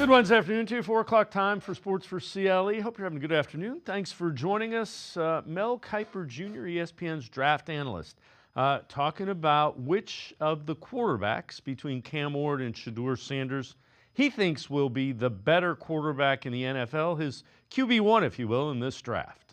Good Wednesday afternoon to you, 4 o'clock time for Sports4CLE. Hope you're having a good afternoon. Thanks for joining us. Mel Kiper Jr., ESPN's draft analyst, talking about which of the quarterbacks between Cam Ward and Shedeur Sanders he thinks will be the better quarterback in the NFL, his QB1, if you will, in this draft.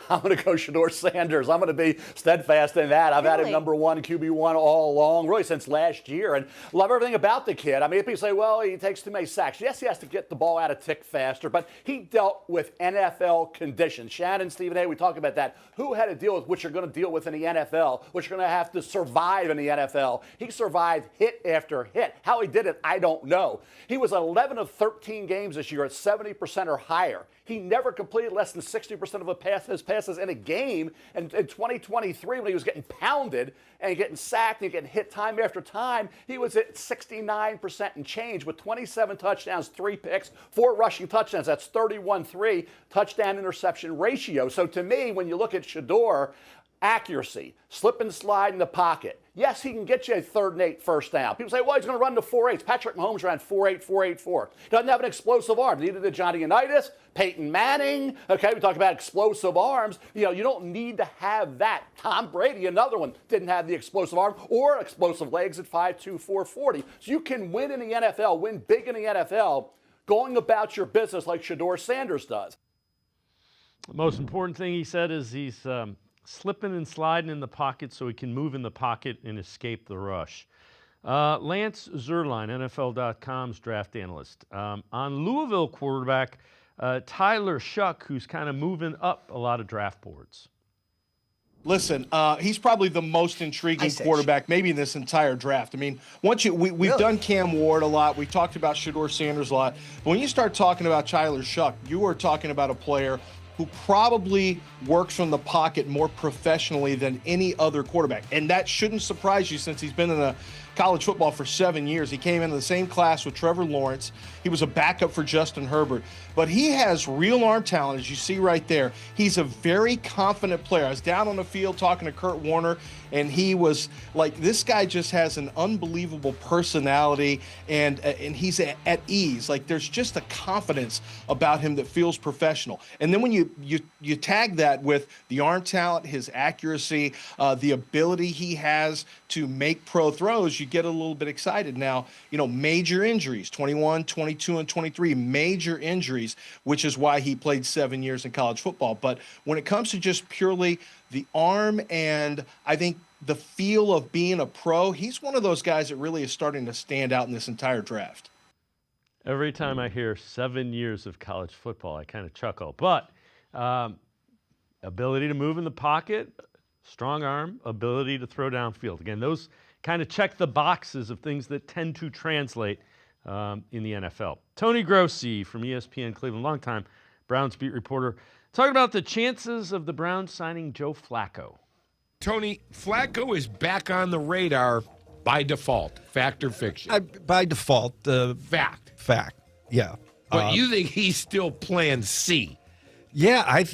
I'm going to go Shedeur Sanders. I'm going to be steadfast in that. I've had him number one, QB1 all along, really since last year, and love everything about the kid. I mean, people say, well, he takes too many sacks. Yes, he has to get the ball out a tick faster, but he dealt with NFL conditions. Shannon, Stephen A., we talk about that. Who had to deal with what you're going to deal with in the NFL, what you're going to have to survive in the NFL? He survived hit after hit. How he did it, I don't know. He was 11 of 13 games this year at 70% or higher. He never completed less than 60% of his passes in a game. And in 2023, when he was getting pounded and getting sacked and getting hit time after time, he was at 69% and change with 27 touchdowns, 3 picks, 4 rushing touchdowns. That's 31-3 touchdown interception ratio. So to me, when you look at Shedeur, accuracy, slip and slide in the pocket. Yes, he can get you a 3rd and 8 first down. People say, well, he's going to run to 4.8. Patrick Mahomes ran 4.8, 4.84. He doesn't have an explosive arm. Neither did Johnny Unitas, Peyton Manning. Okay, we talk about explosive arms. You know, you don't need to have that. Tom Brady, another one, didn't have the explosive arm or explosive legs at 5'2", 440. So you can win in the NFL, win big in the NFL, going about your business like Shedeur Sanders does. The most important thing he said is he's slipping and sliding in the pocket so he can move in the pocket and escape the rush. Lance Zierlein, NFL.com's draft analyst. On Louisville quarterback Tyler Shuck, who's kind of moving up a lot of draft boards. Listen, he's probably the most intriguing quarterback maybe in this entire draft. I mean, we've done Cam Ward a lot. We talked about Shedeur Sanders a lot. But when you start talking about Tyler Shuck, you are talking about a player who probably works from the pocket more professionally than any other quarterback. And that shouldn't surprise you since he's been in college football for 7 years. He came into the same class with Trevor Lawrence. He was a backup for Justin Herbert. But he has real arm talent, as you see right there. He's a very confident player. I was down on the field talking to Kurt Warner, and he was like, this guy just has an unbelievable personality, and he's at ease. Like, there's just a confidence about him that feels professional. And then when you tag that with the arm talent, his accuracy, the ability he has to make pro throws, you get a little bit excited. Now, you know, major injuries, 21, 22, and 23, major injuries, which is why he played 7 years in college football. But when it comes to just purely the arm and I think the feel of being a pro, he's one of those guys that really is starting to stand out in this entire draft. Every time I hear 7 years of college football, I kind of chuckle. But ability to move in the pocket, strong arm, ability to throw downfield. Again, those kind of check the boxes of things that tend to translate in the NFL. Tony Grossi from ESPN Cleveland, longtime Browns beat reporter, talking about the chances of the Browns signing Joe Flacco. Tony, Flacco is back on the radar by default. Fact or fiction? By default. Fact. Fact, yeah. But you think he's still plan C? Yeah,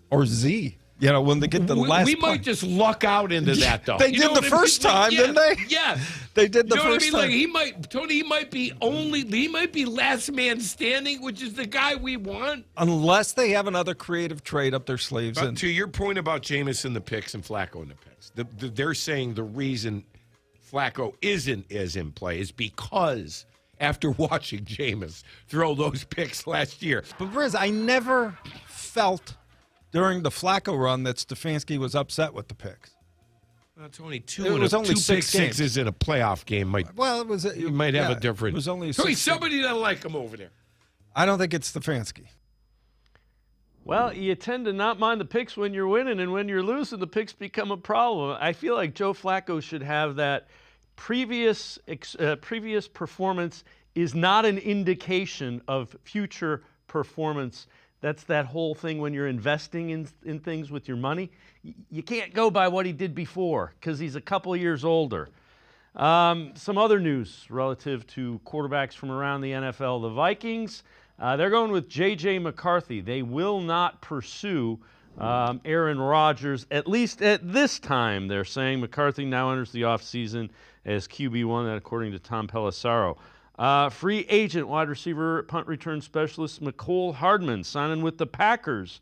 or Z. You know, when they get the last we might just luck out into that, though. They did the first time, didn't they? Yeah. They did the first time. Like he might be last man standing, which is the guy we want. Unless they have another creative trade up their sleeves. But to your point about Jameis in the picks and Flacco in the picks, they're saying the reason Flacco isn't as in play is because after watching Jameis throw those picks last year. But Riz, I never felt during the Flacco run that Stefanski was upset with the picks. Well, it's only two pick sixes in a playoff game. You might have a different. It was only somebody doesn't like him over there. I don't think it's Stefanski. Well, you tend to not mind the picks when you're winning, and when you're losing, the picks become a problem. I feel like Joe Flacco should have that previous performance is not an indication of future performance. That's that whole thing when you're investing in things with your money. You can't go by what he did before because he's a couple of years older. Some other news relative to quarterbacks from around the NFL. The Vikings, they're going with J.J. McCarthy. They will not pursue Aaron Rodgers, at least at this time. They're saying McCarthy now enters the offseason as QB1, according to Tom Pelissero. Free agent wide receiver, punt return specialist McCole Hardman signing with the Packers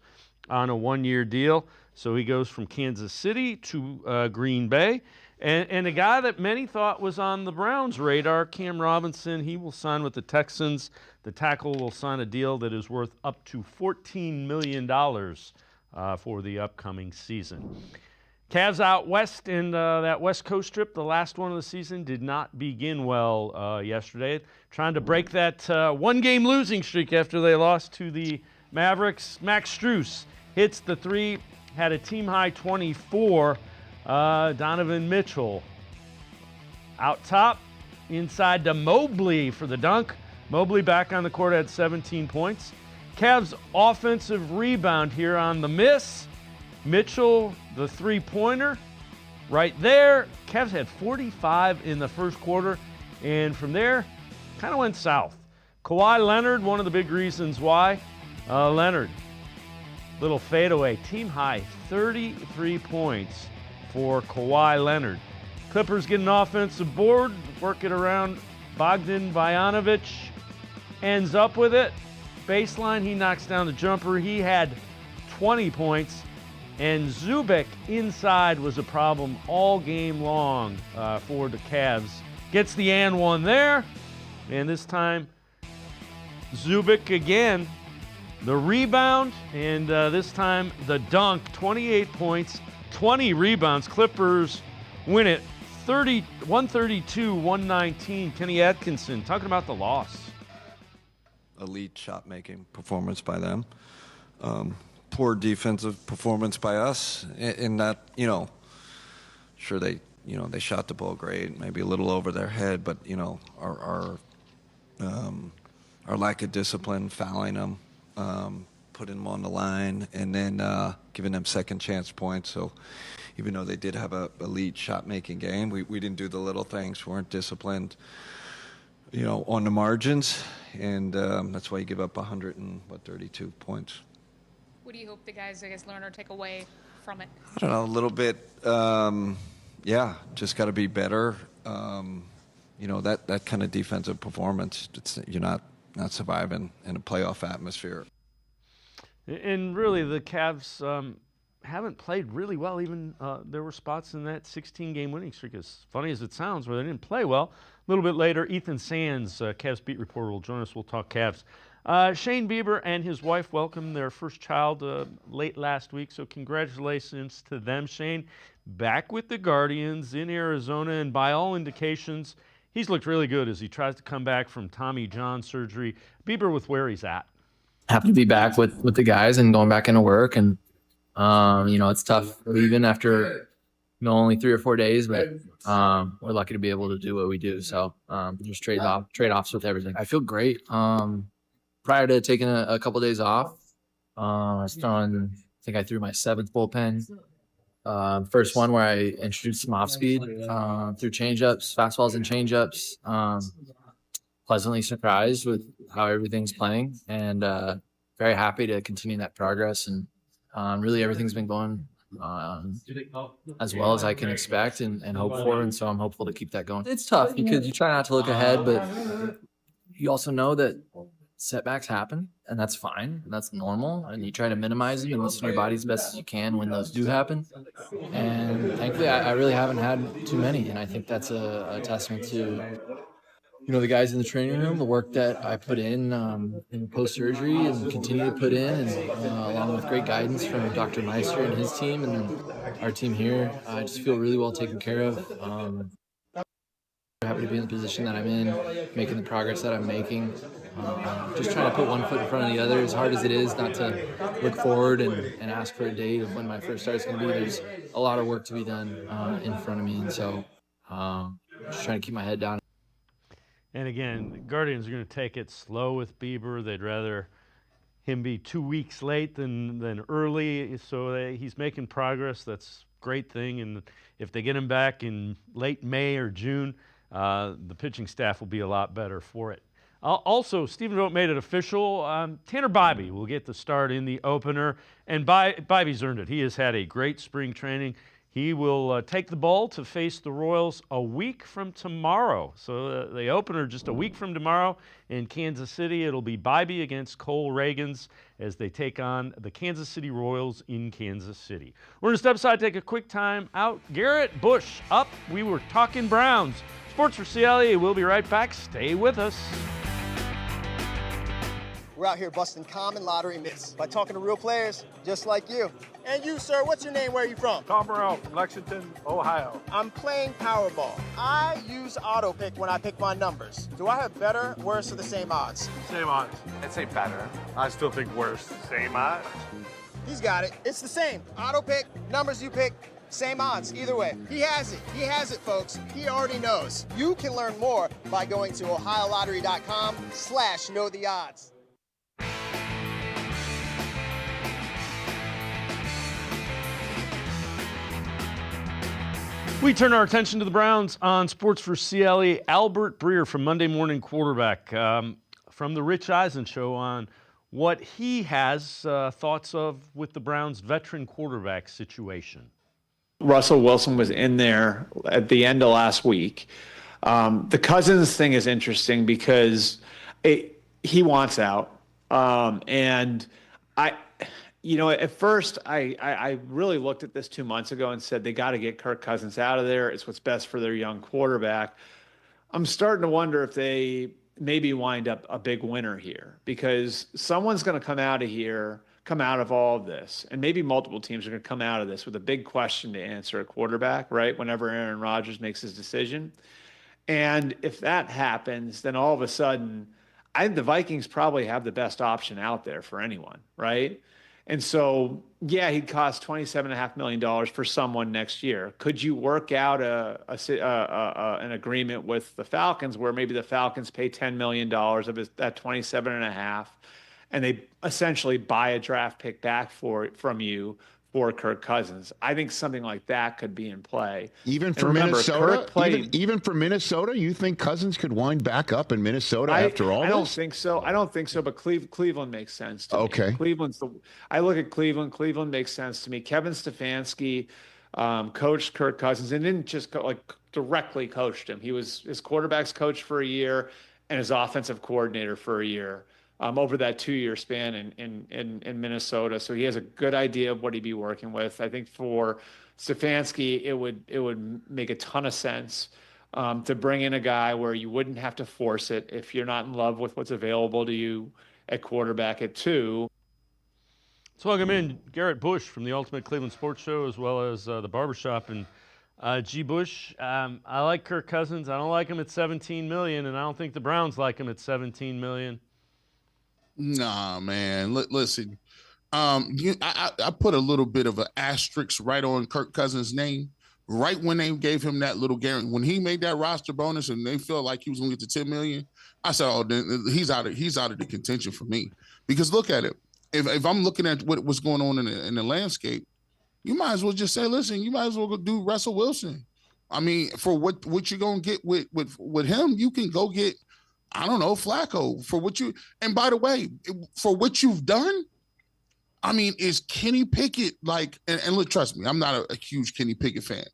on a 1-year deal. So he goes from Kansas City to Green Bay. And a guy that many thought was on the Browns' radar, Cam Robinson, he will sign with the Texans. The tackle will sign a deal that is worth up to $14 million for the upcoming season. Cavs out west in that West Coast trip, the last one of the season, did not begin well yesterday. Trying to break that one-game losing streak after they lost to the Mavericks. Max Strus hits the three, had a team-high 24. Donovan Mitchell out top, inside to Mobley for the dunk. Mobley back on the court at 17 points. Cavs offensive rebound here on the miss. Mitchell, the three-pointer, right there. Cavs had 45 in the first quarter, and from there, kind of went south. Kawhi Leonard, one of the big reasons why. Leonard, little fadeaway, team-high 33 points for Kawhi Leonard. Clippers get an offensive board, work it around Bogdan Bogdanovic, ends up with it. Baseline, he knocks down the jumper. He had 20 points. And Zubik inside was a problem all game long for the Cavs. Gets the and one there. And this time, Zubik again. The rebound, and this time the dunk. 28 points, 20 rebounds. Clippers win it 132-119. Kenny Atkinson talking about the loss. Elite shot-making performance by them. Poor defensive performance by us in that, sure they shot the ball great, maybe a little over their head, but, our lack of discipline, fouling them, putting them on the line, and then giving them second chance points. So even though they did have a elite shot-making game, we didn't do the little things, weren't disciplined, on the margins, and that's why you give up 132 points. What do you hope the guys, learn or take away from it? I don't know, a little bit. Just got to be better. That kind of defensive performance, you're not surviving in a playoff atmosphere. And really, the Cavs haven't played really well. Even there were spots in that 16-game winning streak, as funny as it sounds, where they didn't play well. A little bit later, Ethan Sands, Cavs beat reporter, will join us. We'll talk Cavs. Shane Bieber and his wife welcomed their first child late last week, so congratulations to them. Shane back with the Guardians in Arizona, and by all indications, he's looked really good as he tries to come back from Tommy John surgery. Bieber with where he's at. Happy to be back with the guys and going back into work, and it's tough leaving after only 3 or 4 days, but we're lucky to be able to do what we do. So there's trade-offs with everything. I feel great. Prior to taking a couple of days off, I think I threw my 7th bullpen. First one where I introduced some off speed through changeups, fastballs and changeups. Pleasantly surprised with how everything's playing, and very happy to continue that progress. And really everything's been going as well as I can expect and hope for, and so I'm hopeful to keep that going. It's tough because you try not to look ahead, but you also know that setbacks happen, and that's fine. That's normal, and you try to minimize them and listen to your body as best as you can when those do happen. And thankfully, I really haven't had too many, and I think that's a testament to the guys in the training room, the work that I put in post-surgery and continue to put in, and along with great guidance from Dr. Meister and his team, and then our team here. I just feel really well taken care of. Happy to be in the position that I'm in, making the progress that I'm making. Just trying to put one foot in front of the other, as hard as it is not to look forward and ask for a date of when my first start is going to be. There's a lot of work to be done in front of me, and so just trying to keep my head down. And again, the Guardians are going to take it slow with Bieber. They'd rather him be 2 weeks late than early, so he's making progress. That's a great thing, and if they get him back in late May or June, the pitching staff will be a lot better for it. Also, Stephen Vogt made it official. Tanner Bybee will get the start in the opener, and Bybee's earned it. He has had a great spring training. He will take the ball to face the Royals a week from tomorrow. So the opener just a week from tomorrow in Kansas City. It'll be Bybee against Cole Reagans as they take on the Kansas City Royals in Kansas City. We're going to step aside, take a quick time out. Garrett, Bush, up. We were talking Browns. Sports for CLE. We'll be right back. Stay with us. We're out here busting common lottery myths by talking to real players just like you. And you, sir, what's your name? Where are you from? Tom Burrell, Lexington, Ohio. I'm playing Powerball. I use auto pick when I pick my numbers. Do I have better, worse, or the same odds? Same odds. I'd say better. I still think worse. Same odds. He's got it. It's the same. Auto pick, numbers you pick, same odds. Either way, he has it. He has it, folks. He already knows. You can learn more by going to ohiolottery.com/knowtheodds. We turn our attention to the Browns on Sports for CLE. Albert Breer from Monday Morning Quarterback from the Rich Eisen Show on what he has thoughts of with the Browns' veteran quarterback situation. Russell Wilson was in there at the end of last week. The Cousins thing is interesting because he wants out. And at first I really looked at this 2 months ago and said they got to get Kirk Cousins out of there. It's what's best for their young quarterback. I'm starting to wonder if they maybe wind up a big winner here because someone's going to come out of all of this, and maybe multiple teams are going to come out of this with a big question to answer at quarterback, right, whenever Aaron Rodgers makes his decision. And if that happens, then all of a sudden, I think the Vikings probably have the best option out there for anyone, right? And so, yeah, he'd cost $27.5 million for someone next year. Could you work out an agreement with the Falcons where maybe the Falcons pay $10 million of that $27.5, and they essentially buy a draft pick back from you for Kirk Cousins? I think something like that could be in play. Even for Minnesota? Even for Minnesota, you think Cousins could wind back up in Minnesota after all this? I don't think so. I don't think so, but Cleveland makes sense to me. I look at Cleveland. Cleveland makes sense to me. Kevin Stefanski coached Kirk Cousins and didn't just directly coached him. He was his quarterback's coach for a year and his offensive coordinator for a year. Over that 2-year span in Minnesota. So he has a good idea of what he'd be working with. I think for Stefanski, it would make a ton of sense to bring in a guy where you wouldn't have to force it if you're not in love with what's available to you at quarterback at 2. Let's welcome in Garrett Bush from the Ultimate Cleveland Sports Show as well as the Barbershop. And G. Bush, I like Kirk Cousins. I don't like him at $17 million, and I don't think the Browns like him at $17 million. Nah, man. Listen, I put a little bit of an asterisk right on Kirk Cousins' name right when they gave him that little guarantee. When he made that roster bonus and they felt like he was going to get to $10 million, I said, "Oh, he's out of the contention for me." Because look at it. If I'm looking at what's going on in the landscape, you might as well just say, "Listen, you might as well go do Russell Wilson." I mean, for what you're going to get with him, you can go get, I don't know, Flacco for what you, and by the way, for what you've done, I mean, is Kenny Pickett and look, trust me, I'm not a huge Kenny Pickett fan,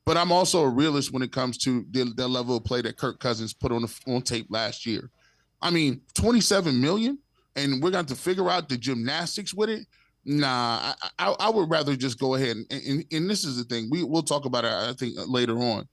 but I'm also a realist when it comes to the level of play that Kirk Cousins put on tape last year. I mean, $27 million, and we're going to figure out the gymnastics with it. Nah, I would rather just go ahead and this is the thing, we'll talk about it, I think, later on.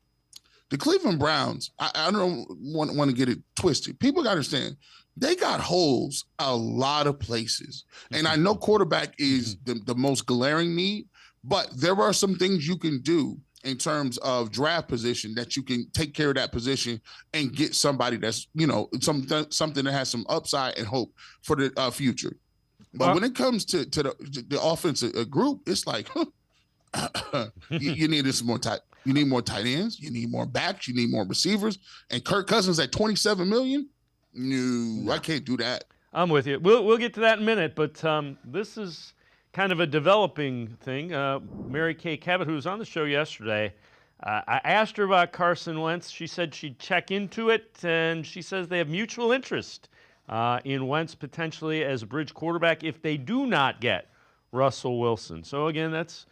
The Cleveland Browns, I don't want to get it twisted. People got to understand, they got holes a lot of places. And I know quarterback is the most glaring need, but there are some things you can do in terms of draft position that you can take care of that position and get somebody that's, something that has some upside and hope for the future. But when it comes to the offensive group, it's like, you need some more tight. You need more tight ends. You need more backs. You need more receivers. And Kirk Cousins at $27 million? No, I can't do that. I'm with you. We'll get to that in a minute, but this is kind of a developing thing. Mary Kay Cabot, who was on the show yesterday, I asked her about Carson Wentz. She said she'd check into it, and she says they have mutual interest in Wentz potentially as a bridge quarterback if they do not get Russell Wilson. So, again, that's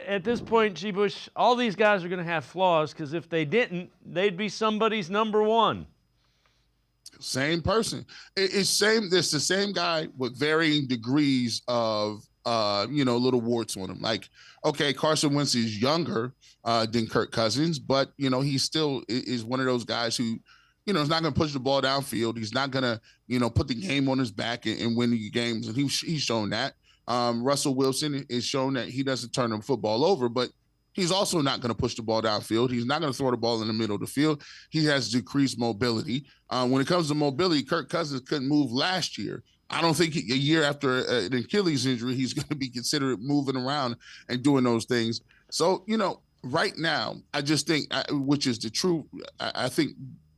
at this point, G. Bush, all these guys are going to have flaws because if they didn't, they'd be somebody's number one. Same person. It's the same guy with varying degrees of little warts on him. Like, okay, Carson Wentz is younger than Kirk Cousins, but he still is one of those guys who, is not going to push the ball downfield. He's not going to, put the game on his back and win the games, and he's shown that. Russell Wilson is shown that he doesn't turn the football over, but he's also not going to push the ball downfield. He's not going to throw the ball in the middle of the field. He has decreased mobility. When it comes to mobility, Kirk Cousins couldn't move last year. I don't think a year after an Achilles injury, he's going to be considered moving around and doing those things. So, right now, I just think, which is the truth, I think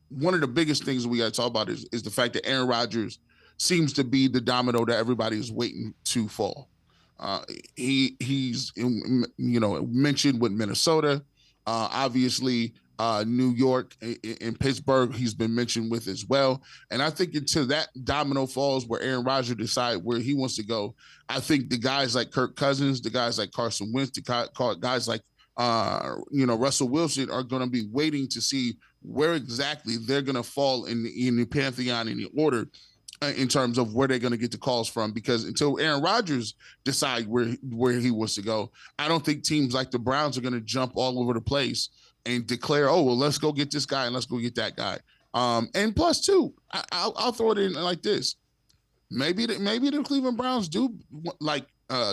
one of the biggest things we got to talk about is the fact that Aaron Rodgers seems to be the domino that everybody is waiting to fall. He's mentioned with Minnesota, obviously New York and Pittsburgh he's been mentioned with as well. And I think until that domino falls where Aaron Rodgers decides where he wants to go, I think the guys like Kirk Cousins, the guys like Carson Wentz, the guys like Russell Wilson are going to be waiting to see where exactly they're going to fall in the pantheon, in the order, in terms of where they're going to get the calls from. Because until Aaron Rodgers decide where he wants to go, I don't think teams like the Browns are going to jump all over the place and declare, oh, well, let's go get this guy and let's go get that guy. And plus, too, I'll throw it in like this. Maybe the Cleveland Browns do like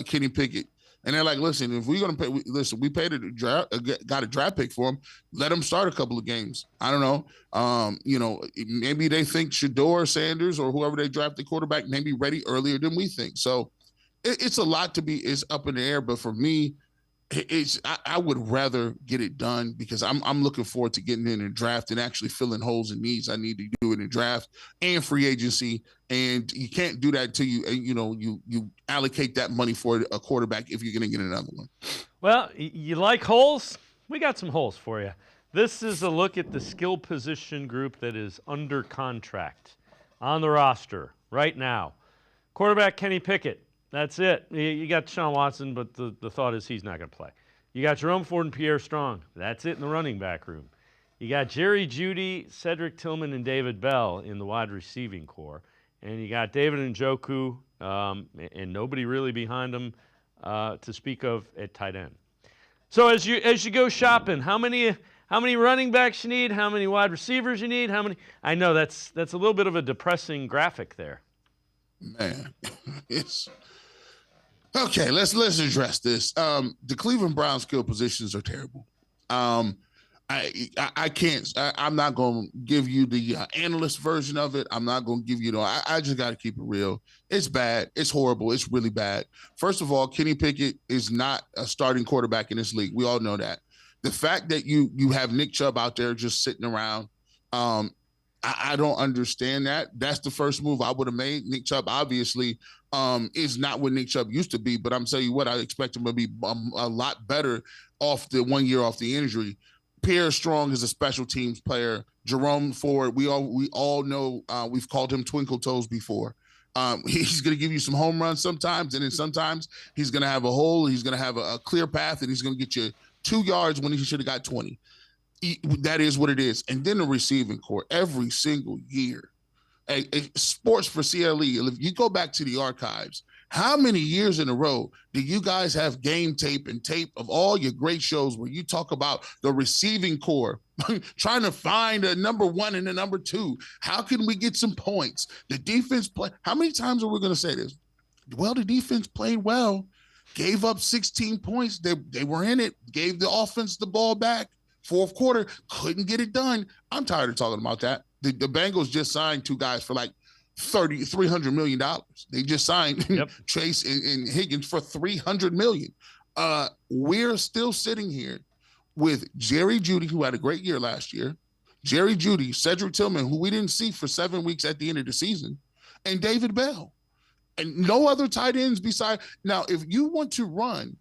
Kenny Pickett. And they're like, listen, if we're going to pay, we paid got a draft pick for him. Let him start a couple of games. I don't know. Maybe they think Shedeur Sanders or whoever they draft the quarterback may be ready earlier than we think. So it's a lot is up in the air. But for me, I would rather get it done because I'm looking forward to getting in the draft and actually filling holes and needs I need to do in the draft and free agency. And you can't do that until you allocate that money for a quarterback if you're going to get another one. Well, you like holes? We got some holes for you. This is a look at the skill position group that is under contract on the roster right now. Quarterback Kenny Pickett. That's it. You got Deshaun Watson, but the thought is he's not going to play. You got Jerome Ford and Pierre Strong. That's it in the running back room. You got Jerry Jeudy, Cedric Tillman, and David Bell in the wide receiving core. And you got David Njoku, and nobody really behind him to speak of at tight end. So as you go shopping, how many running backs you need? How many wide receivers you need? How many? I know that's a little bit of a depressing graphic there. Man, it's okay. Let's address this. The Cleveland Browns skill positions are terrible. I can't. I'm not going to give you the analyst version of it. I'm not going to give you. I just got to keep it real. It's bad. It's horrible. It's really bad. First of all, Kenny Pickett is not a starting quarterback in this league. We all know that. The fact that you have Nick Chubb out there just sitting around, I don't understand that. That's the first move I would have made. Nick Chubb obviously is not what Nick Chubb used to be, but I'm telling you what, I expect him to be a lot better off the 1 year off the injury. Pierre Strong is a special teams player. Jerome Ford, we all know we've called him Twinkle Toes before. He's going to give you some home runs sometimes, and then sometimes he's going to have a hole. He's going to have a clear path, and he's going to get you 2 yards when he should have got 20. That is what it is. And then the receiving core every single year. Sports4CLE, if you go back to the archives, how many years in a row do you guys have game tape and tape of all your great shows where you talk about the receiving core, trying to find a number 1 and a number 2? How can we get some points? The defense play. How many times are we going to say this? Well, the defense played well, gave up 16 points. They were in it, gave the offense the ball back. Fourth quarter, couldn't get it done. I'm tired of talking about that. The Bengals just signed 2 guys for like $300 million. They just signed Chase and Higgins for $300 million. We're still sitting here with Jerry Jeudy, who had a great year last year, Jerry Jeudy, Cedric Tillman, who we didn't see for 7 weeks at the end of the season, and David Bell. And no other tight ends beside. Now, if you want to run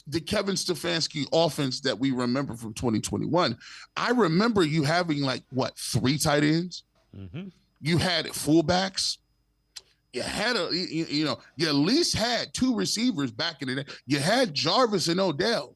the Kevin Stefanski offense that we remember from 2021, I remember you having 3 tight ends? Mm-hmm. You had fullbacks. You had you at least had two receivers back in the day. You had Jarvis and Odell.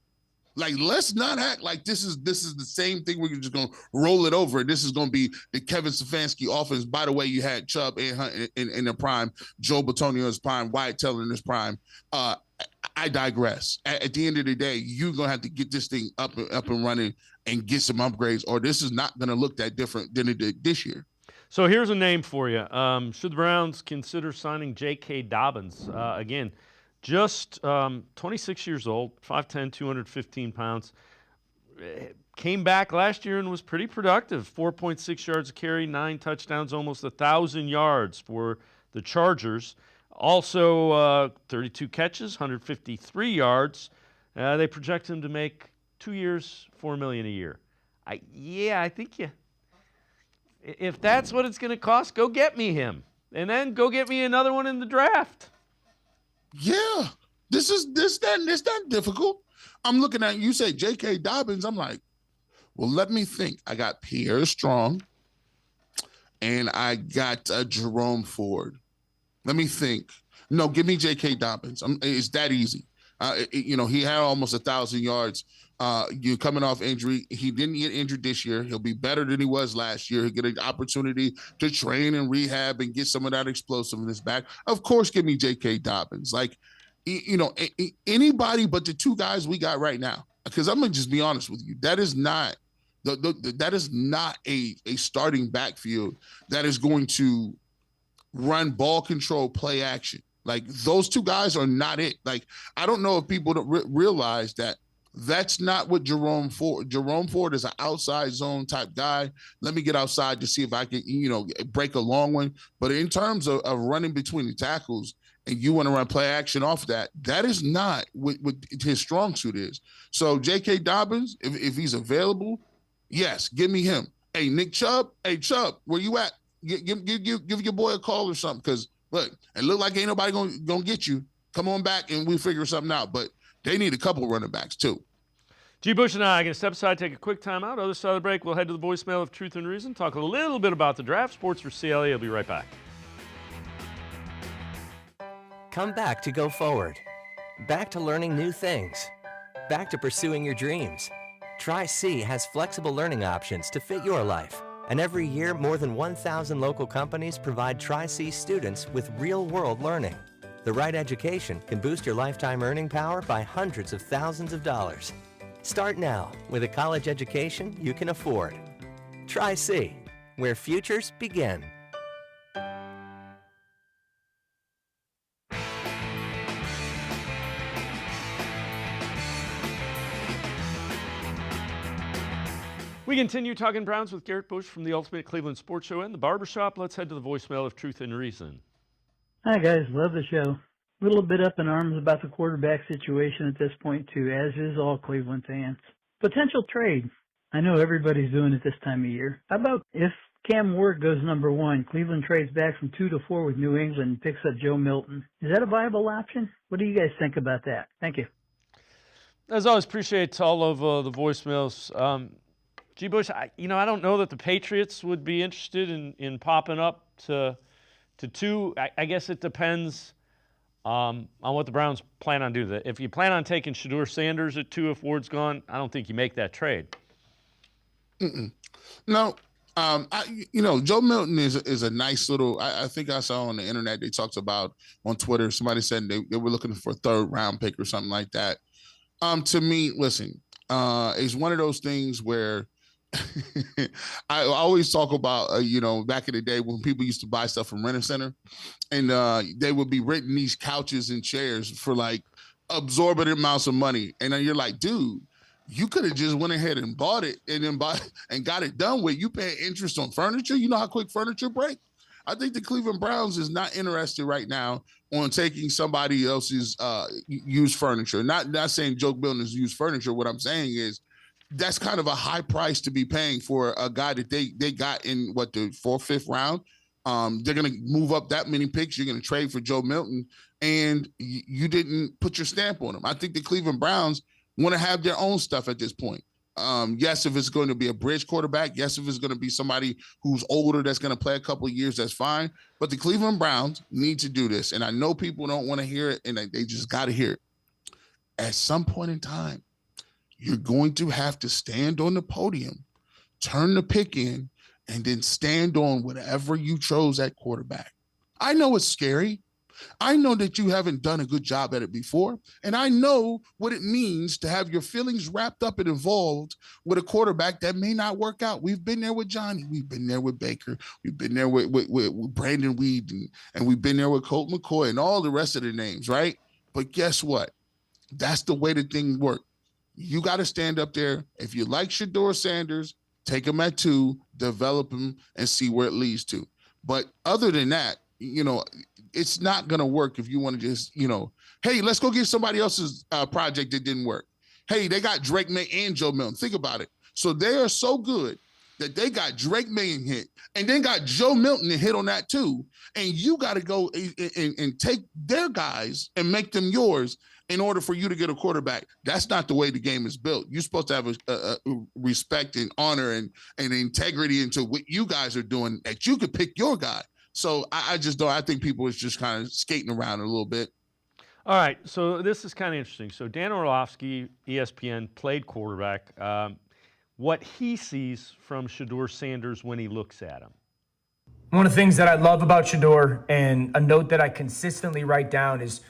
Like, let's not act like this is the same thing. We're just gonna roll it over. This is gonna be the Kevin Stefanski offense. By the way, you had Chubb and Hunt in their prime, Joe Bitonio in his prime, Wyatt Teller in his prime. I digress. At the end of the day, you're gonna have to get this thing up and running and get some upgrades, or this is not gonna look that different than it did this year. So here's a name for you. Should the Browns consider signing J.K. Dobbins again? Just 26 years old, 5'10", 215 pounds. Came back last year and was pretty productive. 4.6 yards a carry, 9 touchdowns, almost 1,000 yards for the Chargers. Also 32 catches, 153 yards. They project him to make 2 years, $4 million a year. I think if that's what it's going to cost, go get me him. And then go get me another one in the draft. Yeah, this not difficult. I'm looking at you say J.K. Dobbins. I'm like, well, let me think. I got Pierre Strong, and I got Jerome Ford. Let me think. No, give me J.K. Dobbins. It's that easy. He had almost 1,000 yards. You coming off injury. He didn't get injured this year. He'll be better than he was last year. He'll get an opportunity to train and rehab and get some of that explosiveness back. Of course, give me J.K. Dobbins. Like, anybody but the two guys we got right now. Because I'm going to just be honest with you. That is not that is not a starting backfield that is going to run ball control, play action. Like, those two guys are not it. Like, I don't know if people don't realize that that's not what Jerome Ford is an outside zone type guy. Let me get outside to see if I can, break a long one. But in terms of running between the tackles and you want to run play action off that is not what his strong suit is. So J.K. Dobbins, if he's available, yes, give me him. Hey, Nick Chubb, where you at? Give your boy a call or something, because look, it look like ain't nobody gonna get you. Come on back and we figure something out. But they need a couple running backs too. G. Bush and I are going to step aside, take a quick timeout. Other side of the break, we'll head to the voicemail of Truth and Reason, talk a little bit about the draft. Sports4CLE. I'll be right back. Come back to go forward. Back to learning new things. Back to pursuing your dreams. Tri-C has flexible learning options to fit your life. And every year, more than 1,000 local companies provide Tri-C students with real-world learning. The right education can boost your lifetime earning power by hundreds of thousands of dollars. Start now with a college education you can afford. Tri-C, where futures begin. We continue talking Browns with Garrett Bush from the Ultimate Cleveland Sports Show and the Barbershop. Let's head to the voicemail of Truth and Reason. Hi, guys. Love the show. A little bit up in arms about the quarterback situation at this point, too, as is all Cleveland fans. Potential trade. I know everybody's doing it this time of year. How about if Cam Ward goes number 1, Cleveland trades back from 2 to 4 with New England and picks up Joe Milton? Is that a viable option? What do you guys think about that? Thank you. As always, appreciate all of the voicemails. G. Bush, I don't know that the Patriots would be interested in popping up to 2. I guess it depends on what the Browns plan on doing. If you plan on taking Shedeur Sanders at 2 if Ward's gone, I don't think you make that trade. No. Joe Milton is a nice little. I think I saw on the internet they talked about on Twitter. Somebody said they were looking for a 3rd round pick or something like that. To me, listen, it's one of those things where I always talk about, back in the day when people used to buy stuff from Rent-A-Center, and they would be renting these couches and chairs for like absorbent amounts of money. And then you're like, dude, you could have just went ahead and bought it and got it done with. You pay interest on furniture. You know how quick furniture break? I think the Cleveland Browns is not interested right now on taking somebody else's used furniture. Not saying Joe Milton is used furniture. What I'm saying is, that's kind of a high price to be paying for a guy that they got in the 4th, 5th round. They're going to move up that many picks. You're going to trade for Joe Milton, and you didn't put your stamp on him. I think the Cleveland Browns want to have their own stuff at this point. Yes, if it's going to be a bridge quarterback. Yes, if it's going to be somebody who's older that's going to play a couple of years, that's fine. But the Cleveland Browns need to do this. And I know people don't want to hear it, and they just got to hear it. At some point in time, you're going to have to stand on the podium, turn the pick in, and then stand on whatever you chose at quarterback. I know it's scary. I know that you haven't done a good job at it before, and I know what it means to have your feelings wrapped up and involved with a quarterback that may not work out. We've been there with Johnny. We've been there with Baker. We've been there with Brandon Weed, and we've been there with Colt McCoy and all the rest of the names, right? But guess what? That's the way the thing works. You got to stand up there. If you like Shedeur Sanders, take him at 2, develop him, and see where it leads to. But other than that, it's not going to work if you want to just, hey, let's go get somebody else's project that didn't work. Hey, they got Drake May and Joe Milton. Think about it. So they are so good that they got Drake May and hit, and then got Joe Milton and hit on that too. And you got to go and take their guys and make them yours in order for you to get a quarterback. That's not the way the game is built. You're supposed to have a respect and honor and integrity into what you guys are doing, that you could pick your guy. So I just don't. I think people is just kind of skating around a little bit. All right, so this is kind of interesting. So Dan Orlovsky, ESPN, played quarterback. What he sees from Shedeur Sanders when he looks at him. One of the things that I love about Shedeur, and a note that I consistently write down, is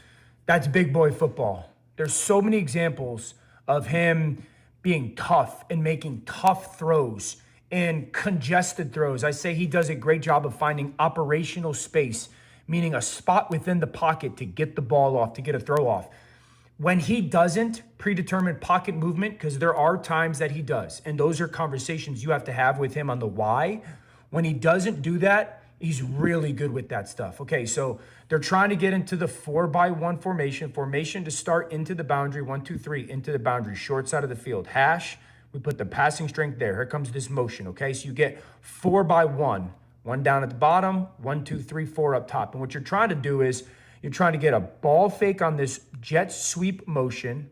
that's big boy football. There's so many examples of him being tough and making tough throws and congested throws. I say he does a great job of finding operational space, meaning a spot within the pocket to get the ball off, to get a throw off. When he doesn't predetermine pocket movement, because there are times that he does, and those are conversations you have to have with him on the why. When he doesn't do that, he's really good with that stuff. Okay, so they're trying to get into the 4-by-1 formation to start into the boundary, 1, 2, 3, into the boundary, short side of the field. Hash, we put the passing strength there. Here comes this motion, okay? So you get 4-by-1, 1 down at the bottom, 1, 2, 3, 4 up top. And what you're trying to do is you're trying to get a ball fake on this jet sweep motion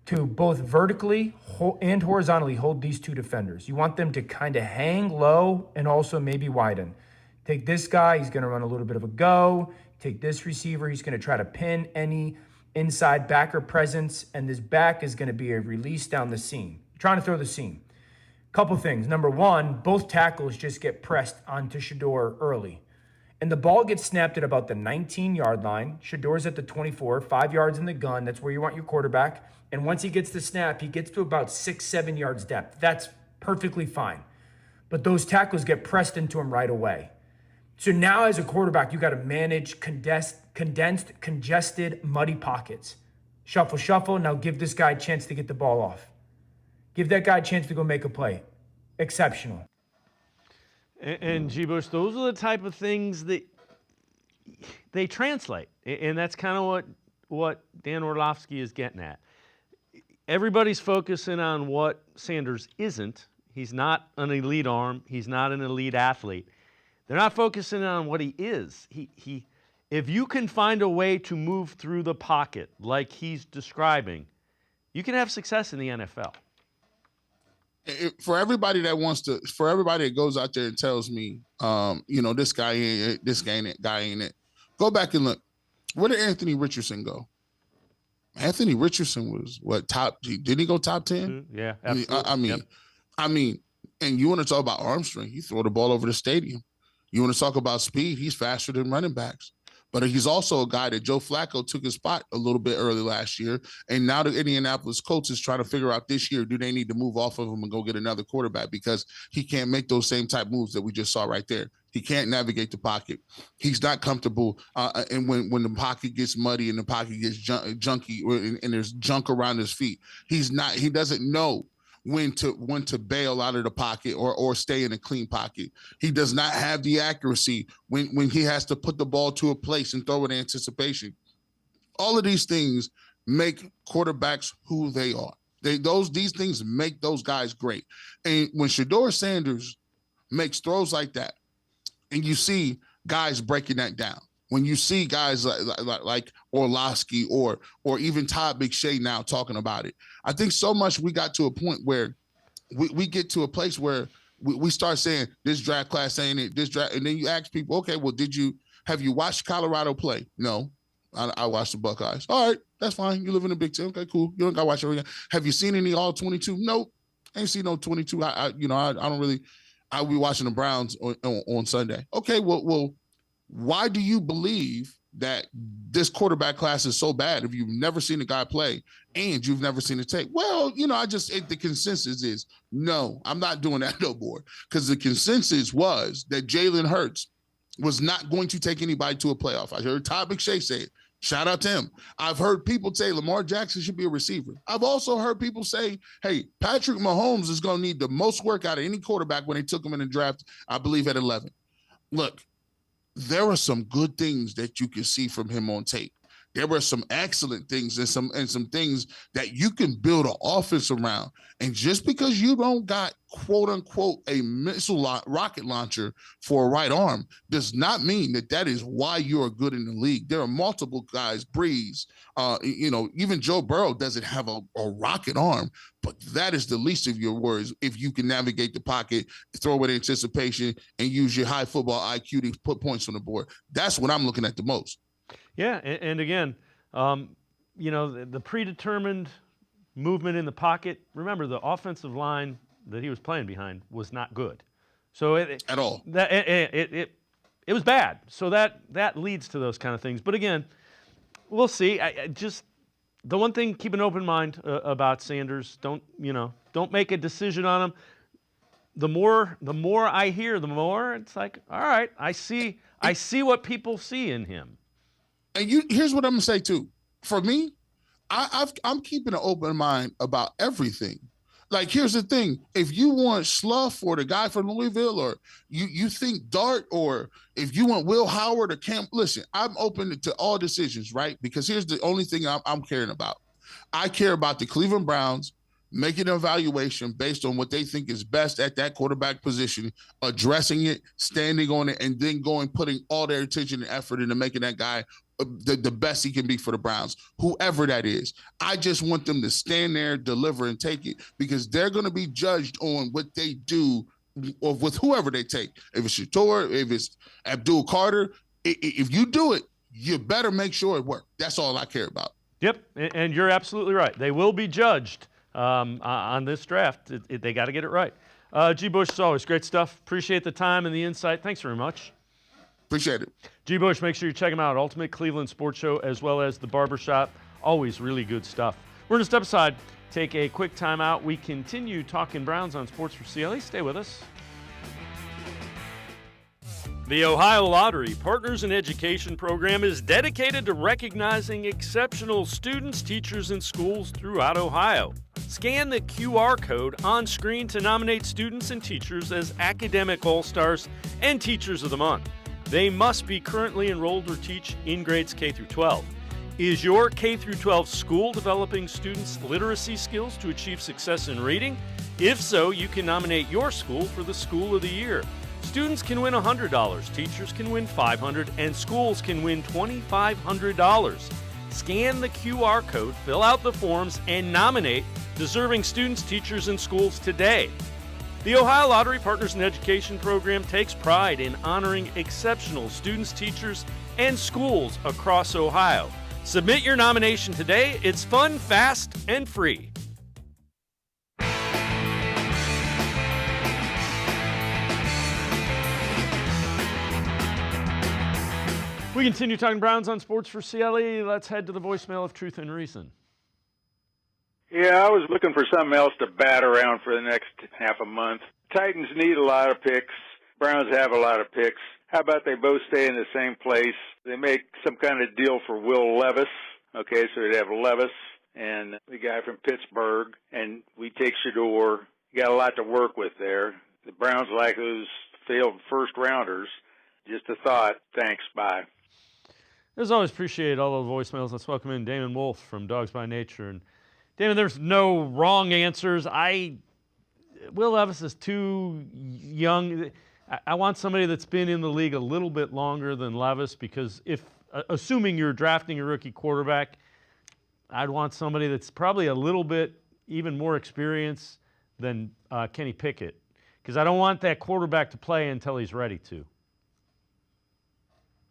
to both vertically and horizontally hold these 2 defenders. You want them to kind of hang low and also maybe widen. Take this guy, he's going to run a little bit of a go. Take this receiver, he's going to try to pin any inside backer presence, and this back is going to be a release down the seam. Trying to throw the seam. Couple things. Number one, both tackles just get pressed onto Shedeur early. And the ball gets snapped at about the 19-yard line. Shedeur's at the 24, 5 yards in the gun. That's where you want your quarterback. And once he gets the snap, he gets to about 6-7 yards depth. That's perfectly fine. But those tackles get pressed into him right away. So now as a quarterback, you got to manage condensed, congested, muddy pockets. Shuffle, shuffle. Now give this guy a chance to get the ball off. Give that guy a chance to go make a play. Exceptional. And G. Bush, those are the type of things that they translate. And that's kind of what Dan Orlovsky is getting at. Everybody's focusing on what Sanders isn't. He's not an elite arm. He's not an elite athlete. They're not focusing on what he is. If you can find a way to move through the pocket like he's describing, you can have success in the NFL. For everybody that goes out there and tells me, this guy ain't it, this guy ain't it, go back and look. Where did Anthony Richardson go? Anthony Richardson was didn't he go top 10? Yeah, absolutely. I mean, and you want to talk about arm strength, you throw the ball over the stadium. You want to talk about speed, he's faster than running backs. But he's also a guy that Joe Flacco took his spot a little bit early last year. And now the Indianapolis Colts is trying to figure out this year, do they need to move off of him and go get another quarterback, because he can't make those same type moves that we just saw right there. He can't navigate the pocket. He's not comfortable. And when the pocket gets muddy and the pocket gets junky and there's junk around his feet, he doesn't know when to bail out of the pocket or stay in a clean pocket. He does not have the accuracy when he has to put the ball to a place and throw it in anticipation. All of these things make quarterbacks who they are. These things make those guys great. And when Shedeur Sanders makes throws like that, and you see guys breaking that down, when you see guys like Orlovsky or even Todd McShay now talking about it, I think so much we got to a point where we get to a place where we start saying this draft class ain't it, this draft, and then you ask people, okay, well, have you watched Colorado play? No, I watched the Buckeyes. All right, that's fine. You live in the Big Ten. Okay, cool. You don't got to watch everything. Have you seen any all 22? Nope, ain't seen no 22. I don't really. I'll be watching the Browns on Sunday. Okay, well, why do you believe that this quarterback class is so bad if you've never seen a guy play and you've never seen it tape? Well, the consensus is no, I'm not doing that no more, because the consensus was that Jalen Hurts was not going to take anybody to a playoff. I heard Todd McShay say it. Shout out to him. I've heard people say Lamar Jackson should be a receiver. I've also heard people say, hey, Patrick Mahomes is going to need the most work out of any quarterback when they took him in the draft, I believe at 11. Look, there are some good things that you can see from him on tape. There were some excellent things and some things that you can build an offense around. And just because you don't got, quote unquote, a rocket launcher for a right arm does not mean that is why you're good in the league. There are multiple guys, Breeze, even Joe Burrow doesn't have a rocket arm, but that is the least of your worries if you can navigate the pocket, throw with anticipation, and use your high football IQ to put points on the board. That's what I'm looking at the most. Yeah, and again, the predetermined movement in the pocket. Remember, the offensive line that he was playing behind was not good. So at all. It was bad. So that leads to those kind of things. But again, we'll see. I just the one thing, keep an open mind about Sanders. Don't make a decision on him. The more I hear, the more it's like, all right, I see what people see in him. And here's what I'm gonna say too. For me, I'm keeping an open mind about everything. Like, here's the thing: if you want Slough or the guy from Louisville, or you think Dart, or if you want Will Howard or Camp, listen, I'm open to all decisions, right? Because here's the only thing I'm caring about. I care about the Cleveland Browns making an evaluation based on what they think is best at that quarterback position, addressing it, standing on it, and then putting all their attention and effort into making that guy the best he can be for the Browns, whoever that is. I just want them to stand there, deliver, and take it, because they're going to be judged on what they do with whoever they take. If it's Shator, if it's Abdul Carter, if you do it, you better make sure it works. That's all I care about. Yep, and you're absolutely right. They will be judged on this draft. They got to get it right. G. Bush, as always, great stuff. Appreciate the time and the insight. Thanks very much. Appreciate it. G. Bush, make sure you check him out. Ultimate Cleveland Sports Show, as well as The Barbershop. Always really good stuff. We're going to step aside, take a quick time out. We continue talking Browns on Sports4CLE. Stay with us. The Ohio Lottery Partners in Education program is dedicated to recognizing exceptional students, teachers, and schools throughout Ohio. Scan the QR code on screen to nominate students and teachers as Academic All-Stars and Teachers of the Month. They must be currently enrolled or teach in grades K through 12. Is your K through 12 school developing students' literacy skills to achieve success in reading? If so, you can nominate your school for the School of the Year. Students can win $100, teachers can win $500, and schools can win $2,500. Scan the QR code, fill out the forms, and nominate deserving students, teachers, and schools today. The Ohio Lottery Partners in Education program takes pride in honoring exceptional students, teachers, and schools across Ohio. Submit your nomination today. It's fun, fast, and free. We continue talking Browns on Sports4CLE. Let's head to the voicemail of Truth and Reason. Yeah, I was looking for something else to bat around for the next half a month. Titans need a lot of picks. Browns have a lot of picks. How about they both stay in the same place? They make some kind of deal for Will Levis. Okay, so they'd have Levis and the guy from Pittsburgh, and we take Shador. You got a lot to work with there. The Browns like those failed first-rounders. Just a thought. Thanks. Bye. As always, appreciate all the voicemails. Let's welcome in Damon Wolfe from Dawgs by Nature. And Damon, there's no wrong answers. Will Levis is too young. I want somebody that's been in the league a little bit longer than Levis, because assuming you're drafting a rookie quarterback, I'd want somebody that's probably a little bit even more experienced than Kenny Pickett? Because I don't want that quarterback to play until he's ready to.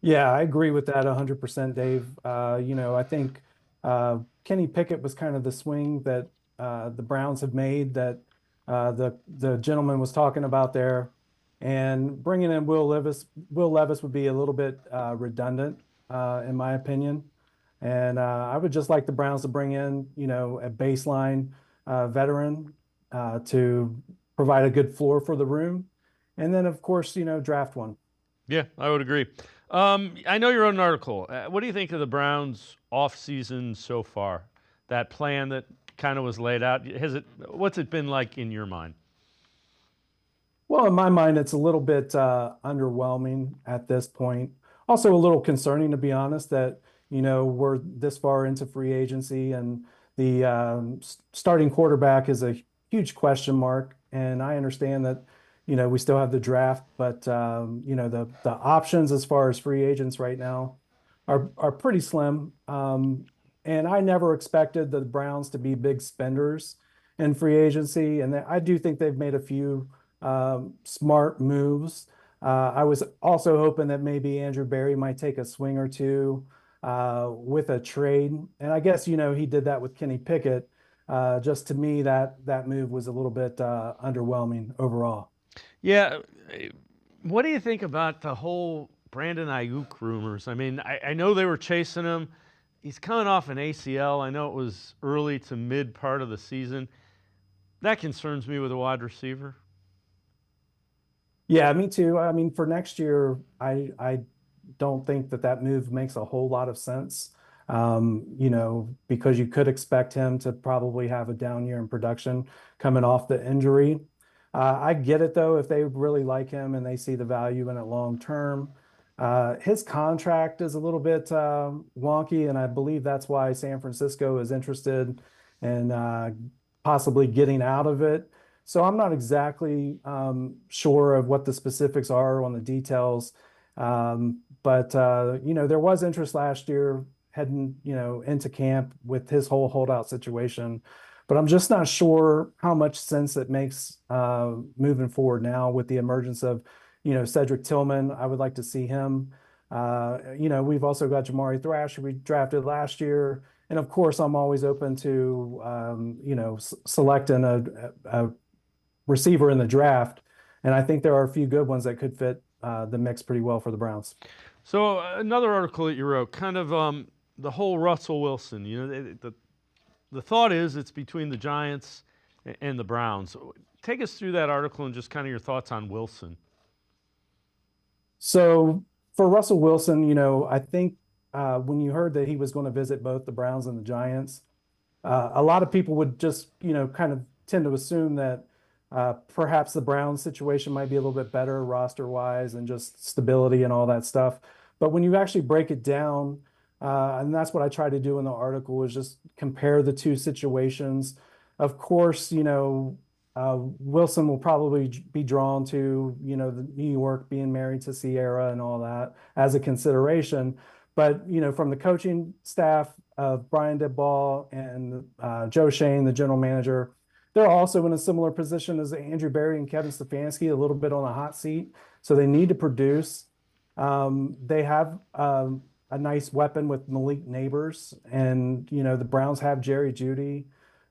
Yeah, I agree with that 100%, Dave. I think Kenny Pickett was kind of the swing that the Browns have made that the gentleman was talking about there. And bringing in Will Levis would be a little bit redundant, in my opinion. And I would just like the Browns to bring in, a baseline veteran to provide a good floor for the room. And then, of course, draft one. Yeah, I would agree. I know you wrote an article. What do you think of the Browns' offseason so far? That plan that kind of was laid out. What's it been like in your mind? Well, in my mind, it's a little bit underwhelming at this point. Also, a little concerning, to be honest, that we're this far into free agency and the starting quarterback is a huge question mark. And I understand that we still have the draft, but the options as far as free agents right now are pretty slim. And I never expected the Browns to be big spenders in free agency, and I do think they've made a few smart moves. I was also hoping that maybe Andrew Berry might take a swing or two with a trade, and I guess he did that with Kenny Pickett. Just to me, that move was a little bit underwhelming overall. Yeah. What do you think about the whole Brandon Ayuk rumors? I mean, I know they were chasing him. He's coming off an ACL. I know it was early to mid part of the season. That concerns me with a wide receiver. Yeah, me too. I mean, for next year, I don't think that move makes a whole lot of sense. Because you could expect him to probably have a down year in production coming off the injury. I get it, though, if they really like him and they see the value in it long term. His contract is a little bit wonky, and I believe that's why San Francisco is interested in possibly getting out of it. So I'm not exactly sure of what the specifics are on the details. But there was interest last year heading, into camp with his whole holdout situation. But I'm just not sure how much sense it makes moving forward now with the emergence of, Cedric Tillman. I would like to see him. We've also got Jamari Thrash, who we drafted last year. And of course, I'm always open to, selecting a receiver in the draft. And I think there are a few good ones that could fit the mix pretty well for the Browns. So another article that you wrote, kind of the whole Russell Wilson, the thought is it's between the Giants and the Browns. Take us through that article and just kind of your thoughts on Wilson. So for Russell Wilson, I think when you heard that he was going to visit both the Browns and the Giants, a lot of people would just, kind of tend to assume that perhaps the Browns situation might be a little bit better roster-wise and just stability and all that stuff. But when you actually break it down, and that's what I try to do in the article, is just compare the two situations. Of course, Wilson will probably be drawn to, the New York, being married to Sierra and all that as a consideration. But, from the coaching staff of Brian Daboll and Joe Shane, the general manager, they're also in a similar position as Andrew Berry and Kevin Stefanski, a little bit on the hot seat. So they need to produce. They have a nice weapon with Malik Neighbors, and the Browns have Jerry Jeudy.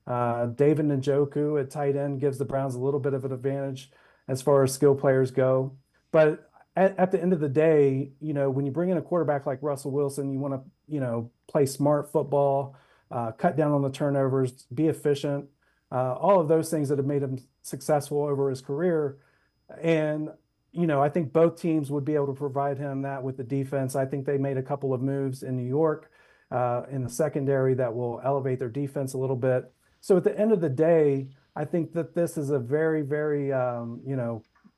David Njoku at tight end gives the Browns a little bit of an advantage as far as skill players go. But at the end of the day, when you bring in a quarterback like Russell Wilson, you want to play smart football, cut down on the turnovers, be efficient, all of those things that have made him successful over his career. And I think both teams would be able to provide him that with the defense. I think they made a couple of moves in New York in the secondary that will elevate their defense a little bit. So at the end of the day, I think that this is a very, very,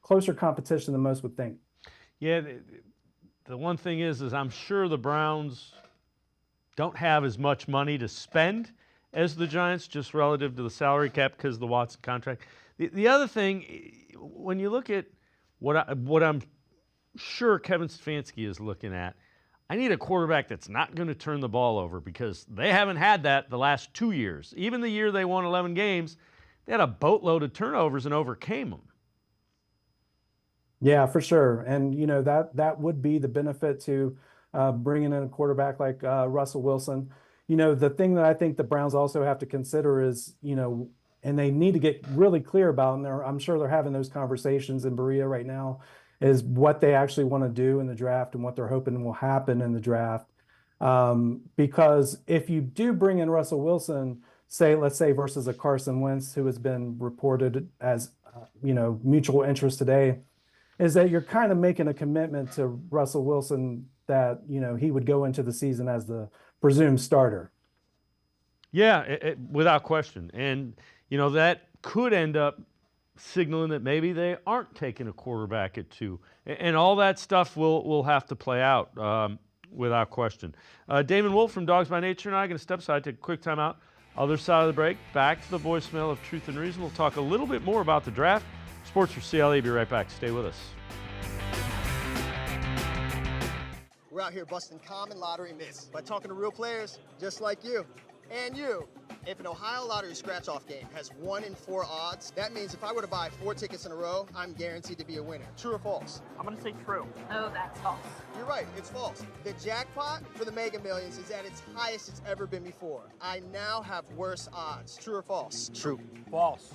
closer competition than most would think. Yeah, the one thing is I'm sure the Browns don't have as much money to spend as the Giants, just relative to the salary cap because of the Watson contract. The other thing, when you look at what I'm sure Kevin Stefanski is looking at, I need a quarterback that's not going to turn the ball over, because they haven't had that the last 2 years. Even the year they won 11 games, they had a boatload of turnovers and overcame them. Yeah, for sure. And, that would be the benefit to bringing in a quarterback like Russell Wilson. The thing that I think the Browns also have to consider is, and they need to get really clear about, and I'm sure they're having those conversations in Berea right now, is what they actually want to do in the draft and what they're hoping will happen in the draft. Because if you do bring in Russell Wilson, let's say versus a Carson Wentz, who has been reported as, mutual interest today, is that you're kind of making a commitment to Russell Wilson that, he would go into the season as the presumed starter. Yeah, without question. And, that could end up signaling that maybe they aren't taking a quarterback at 2. And all that stuff will have to play out without question. Damon Wolfe from Dawgs by Nature and I are going to step aside, take a quick timeout. Other side of the break, back to the voicemail of Truth and Reason. We'll talk a little bit more about the draft. Sports4CLE, be right back. Stay with us. We're out here busting common lottery myths by talking to real players just like you and you. If an Ohio Lottery scratch-off game has 1 in 4 odds, that means if I were to buy 4 tickets in a row, I'm guaranteed to be a winner. True or false? I'm going to say true. Oh, that's false. You're right, it's false. The jackpot for the Mega Millions is at its highest it's ever been before. I now have worse odds. True or false? True. False.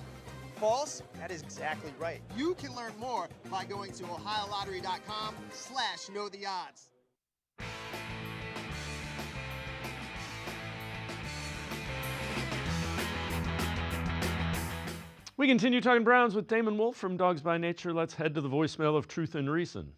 False? That is exactly right. You can learn more by going to ohiolottery.com/knowtheodds. We continue talking Browns with Damon Wolfe from Dawgs by Nature. Let's head to the voicemail of Truth and Reason.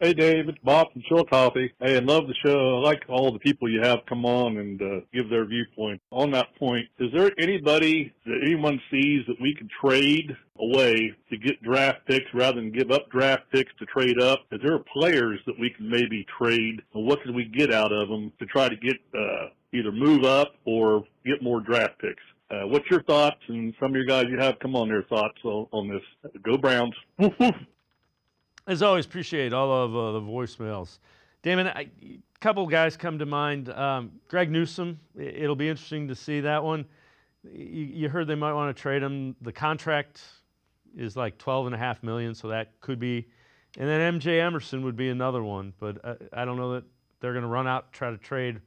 Hey, Dave, it's Bob from Chillicothe. Hey, I love the show. I like all the people you have come on and give their viewpoint. On that point, is there anybody that anyone sees that we could trade away to get draft picks rather than give up draft picks to trade up? Is there players that we can maybe trade, and what can we get out of them to try to get either move up or get more draft picks? What's your thoughts, and some of your guys you have come on their thoughts on this? Go Browns. Woof, woof. As always, appreciate all of the voicemails. Damon, a couple guys come to mind. Greg Newsome, it'll be interesting to see that one. You heard they might want to trade him. The contract is like $12.5 million, so that could be. And then M.J. Emerson would be another one, but I don't know that they're going to run out and try to trade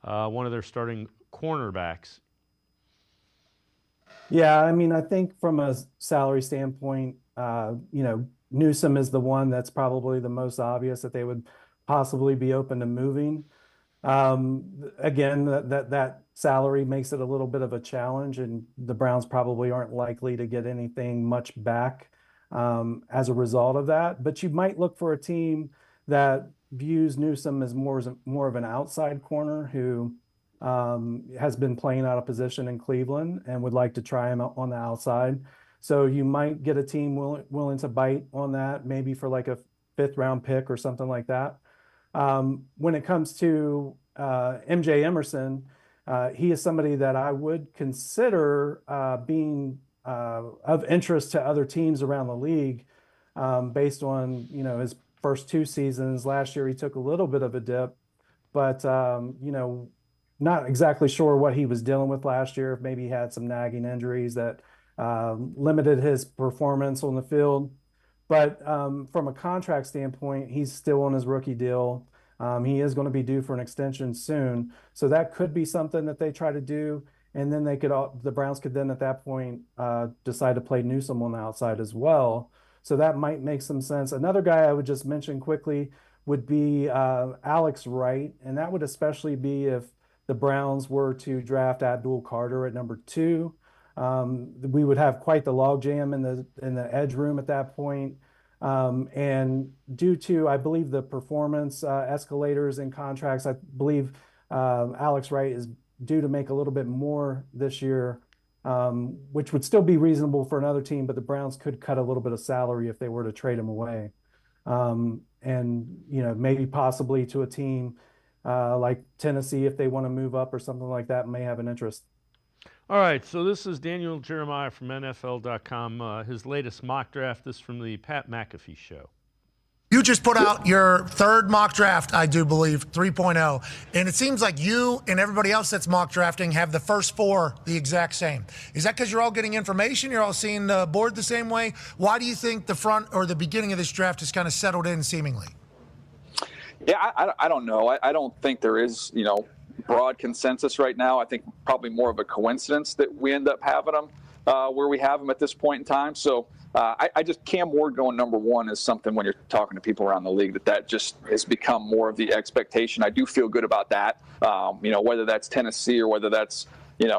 one of their starting cornerbacks. Yeah, I mean, I think from a salary standpoint, Newsome is the one that's probably the most obvious that they would possibly be open to moving. Again, that salary makes it a little bit of a challenge, and the Browns probably aren't likely to get anything much back as a result of that. But you might look for a team that views Newsome as more of an outside corner who has been playing out of position in Cleveland and would like to try him on the outside. So you might get a team willing to bite on that, maybe for like a 5th round pick or something like that. When it comes to M.J. Emerson, he is somebody that I would consider being of interest to other teams around the league based on, his first 2 seasons. Last year, he took a little bit of a dip, but, not exactly sure what he was dealing with last year. If maybe he had some nagging injuries that limited his performance on the field. But from a contract standpoint, he's still on his rookie deal. He is going to be due for an extension soon. So that could be something that they try to do. And then the Browns could then at that point decide to play Newsome on the outside as well. So that might make some sense. Another guy I would just mention quickly would be Alex Wright. And that would especially be if the Browns were to draft Abdul Carter at number 2. We would have quite the logjam in the edge room at that point. And due to, I believe, the performance escalators in contracts, I believe Alex Wright is due to make a little bit more this year, which would still be reasonable for another team, but the Browns could cut a little bit of salary if they were to trade him away. And, maybe possibly to a team like Tennessee, if they want to move up or something like that, may have an interest. All right, so this is Daniel Jeremiah from NFL.com, his latest mock draft. This is from the Pat McAfee Show. You just put out your third mock draft, I do believe, 3.0, and it seems like you and everybody else that's mock drafting have the first four the exact same. Is that because you're all getting information? You're all seeing the board the same way? Why do you think the front or the beginning of this draft is kind of settled in seemingly? Yeah, I don't know. I don't think there is, broad consensus right now. I think probably more of a coincidence that we end up having them where we have them at this point in time. So I just Cam Ward going number one is something when you're talking to people around the league that just has become more of the expectation. I do feel good about that. Whether that's Tennessee or whether that's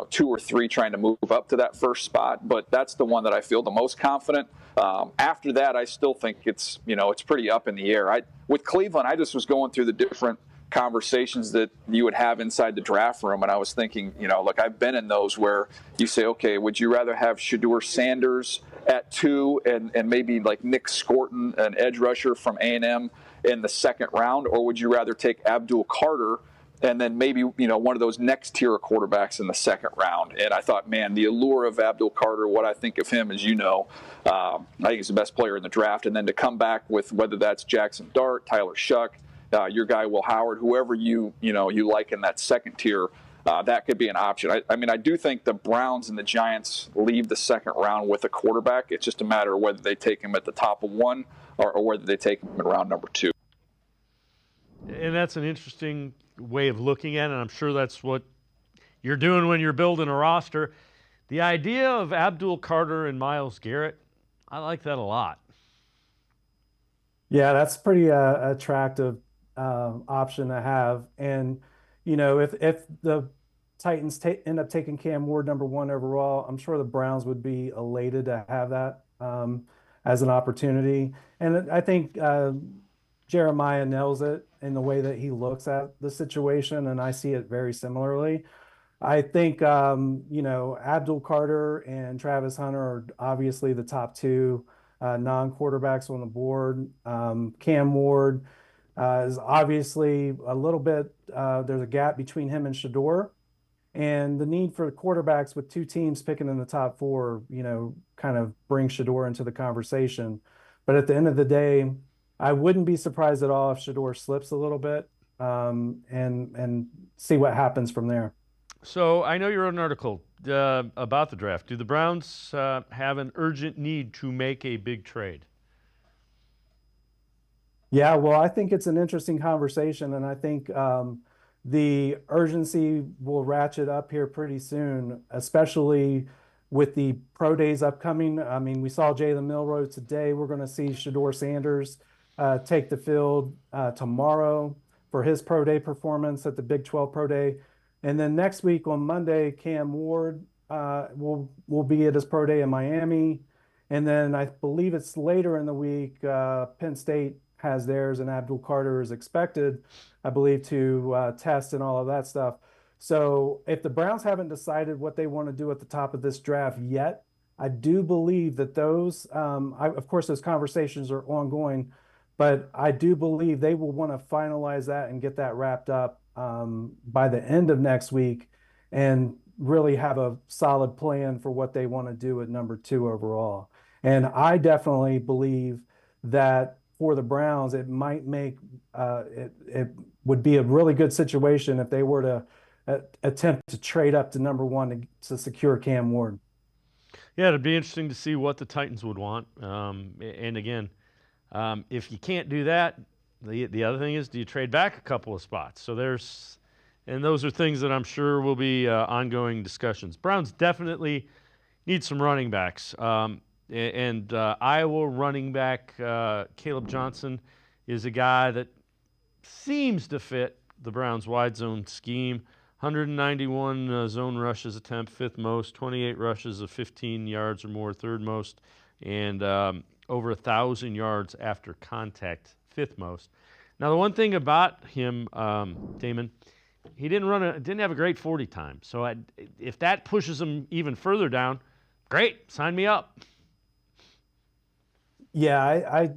2 or 3 trying to move up to that first spot, but that's the one that I feel the most confident. After that, I still think it's pretty up in the air. With Cleveland, I just was going through the different conversations that you would have inside the draft room, and I was thinking, look, I've been in those where you say, okay, would you rather have Shedeur Sanders at 2 and maybe like Nick Scorton, an edge rusher from A&M, in the second round, or would you rather take Abdul Carter and then maybe, one of those next tier of quarterbacks in the second round? And I thought, man, the allure of Abdul Carter, what I think of him, as I think he's the best player in the draft. And then to come back with whether that's Jackson Dart, Tyler Shuck, your guy Will Howard, whoever you like in that second tier, that could be an option. I do think the Browns and the Giants leave the second round with a quarterback. It's just a matter of whether they take him at the top of 1 or whether they take him in round number 2. And that's an interesting way of looking at it, and I'm sure that's what you're doing when you're building a roster. The idea of Abdul Carter and Myles Garrett, I like that a lot. Yeah, that's pretty attractive option to have. And, if the Titans end up taking Cam Ward number 1 overall, I'm sure the Browns would be elated to have that as an opportunity. And I think Jeremiah nails it in the way that he looks at the situation, and I see it very similarly. I think, Abdul Carter and Travis Hunter are obviously the top 2 non-quarterbacks on the board. Cam Ward is obviously a little bit, there's a gap between him and Shedeur, and the need for quarterbacks with 2 teams picking in the top 4, kind of bring Shedeur into the conversation. But at the end of the day, I wouldn't be surprised at all if Shedeur slips a little bit, and see what happens from there. So I know you wrote an article about the draft. Do the Browns have an urgent need to make a big trade? Yeah, well, I think it's an interesting conversation, and I think the urgency will ratchet up here pretty soon, especially with the pro days upcoming. I mean, we saw Jalen Milroe today. We're going to see Shedeur Sanders take the field tomorrow for his pro day performance at the Big 12 Pro Day. And then next week on Monday, Cam Ward will be at his pro day in Miami. And then I believe it's later in the week, Penn State has theirs, and Abdul Carter is expected, I believe, to test and all of that stuff. So if the Browns haven't decided what they want to do at the top of this draft yet, I do believe that those, of course, those conversations are ongoing, but I do believe they will want to finalize that and get that wrapped up by the end of next week and really have a solid plan for what they want to do at number 2 overall. And I definitely believe that for the Browns, it might make it would be a really good situation if they were to attempt to trade up to number 1 to secure Cam Ward. Yeah, it'd be interesting to see what the Titans would want. And again, if you can't do that, the other thing is, do you trade back a couple of spots? So those are things that I'm sure will be ongoing discussions. Browns definitely need some running backs. And Iowa running back Caleb Johnson is a guy that seems to fit the Browns' wide zone scheme. 191 zone rushes attempt, 5th most, 28 rushes of 15 yards or more, 3rd most, and over 1,000 yards after contact, 5th most. Now, the one thing about him, Damon, he didn't have a great 40 time. So if that pushes him even further down, great, sign me up. Yeah,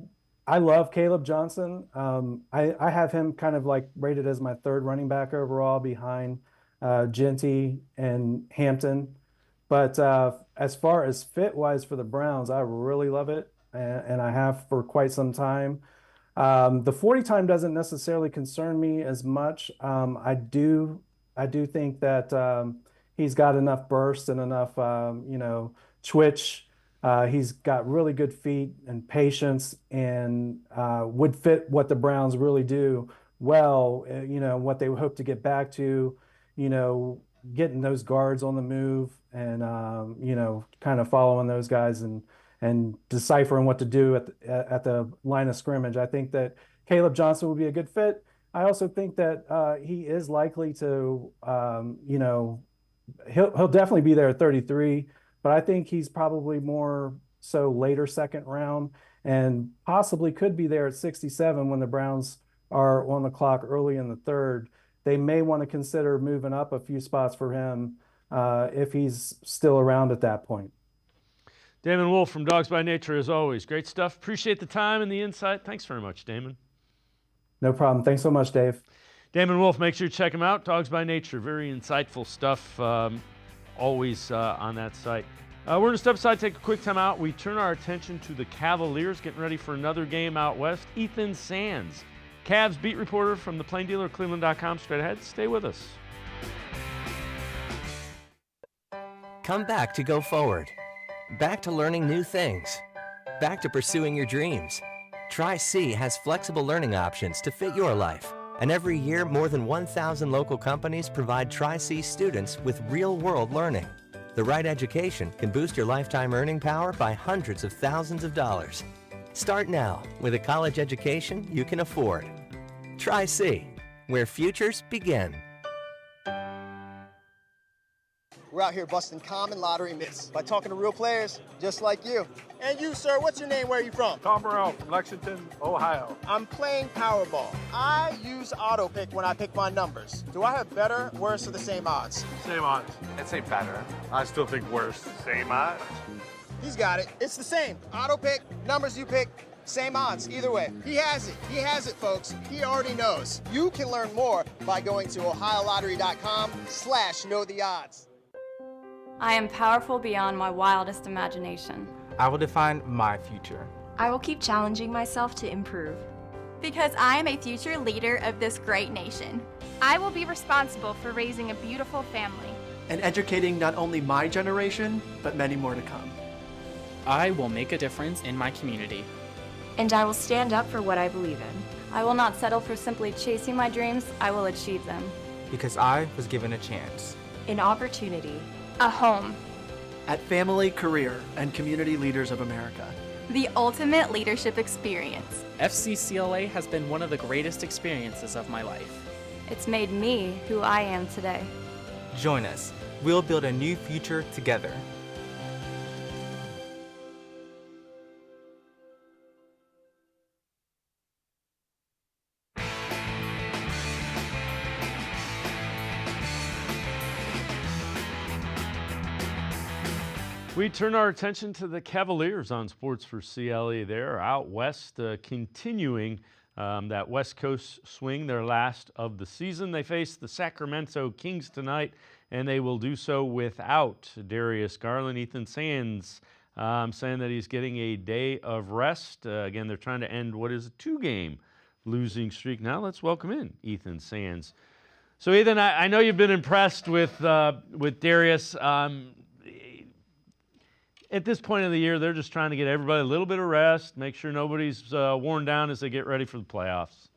I love Caleb Johnson. I have him kind of like rated as my 3rd running back overall behind Genty and Hampton. But as far as fit-wise for the Browns, I really love it, and I have for quite some time. The 40 time doesn't necessarily concern me as much. I do think that he's got enough burst and enough, twitch. He's got really good feet and patience, and would fit what the Browns really do well. What they hope to get back to, getting those guards on the move, and kind of following those guys and deciphering what to do at the line of scrimmage. I think that Caleb Johnson would be a good fit. I also think that he is likely to, he'll definitely be there at 33, but I think he's probably more so later second round, and possibly could be there at 67 when the Browns are on the clock early in the third. They may want to consider moving up a few spots for him if he's still around at that point. Damon Wolfe from Dawgs by Nature, as always. Great stuff. Appreciate the time and the insight. Thanks very much, Damon. No problem. Thanks so much, Dave. Damon Wolfe, make sure you check him out. Dawgs by Nature, very insightful stuff, always on that site. We're going to step aside, take a quick time out. We turn our attention to the Cavaliers, getting ready for another game out west. Ethan Sands, Cavs beat reporter from the Plain Dealer, cleveland.com. Straight ahead. Stay with us. Come back to Go Forward. Back to learning new things. Back to pursuing your dreams. Tri-C has flexible learning options to fit your life. And every year, more than 1,000 local companies provide Tri-C students with real-world learning. The right education can boost your lifetime earning power by hundreds of thousands of dollars. Start now with a college education you can afford. Tri-C, where futures begin. We're out here busting common lottery myths by talking to real players just like you. And you, sir, what's your name? Where are you from? Tom Burrell from Lexington, Ohio. I'm playing Powerball. I use auto pick when I pick my numbers. Do I have better, worse, or the same odds? Same odds. I'd say better. I still think worse. Same odds. He's got it. It's the same. Auto pick, numbers you pick, same odds. Either way, he has it. He has it, folks. He already knows. You can learn more by going to ohiolottery.com/knowtheodds. I am powerful beyond my wildest imagination. I will define my future. I will keep challenging myself to improve. Because I am a future leader of this great nation. I will be responsible for raising a beautiful family. And educating not only my generation, but many more to come. I will make a difference in my community. And I will stand up for what I believe in. I will not settle for simply chasing my dreams. I will achieve them. Because I was given a chance. An opportunity. A home. At Family, Career, and Community Leaders of America. The ultimate leadership experience. FCCLA has been one of the greatest experiences of my life. It's made me who I am today. Join us. We'll build a new future together. We turn our attention to the Cavaliers on Sports4CLE. They're out west, continuing that West Coast swing, their last of the season. They face the Sacramento Kings tonight, and they will do so without Darius Garland. Ethan Sands saying that he's getting a day of rest. Again, they're trying to end what is a two-game losing streak. Now let's welcome in Ethan Sands. So, Ethan, I know you've been impressed with Darius. At this point of the year, they're just trying to get everybody a little bit of rest, make sure nobody's worn down as they get ready for the playoffs.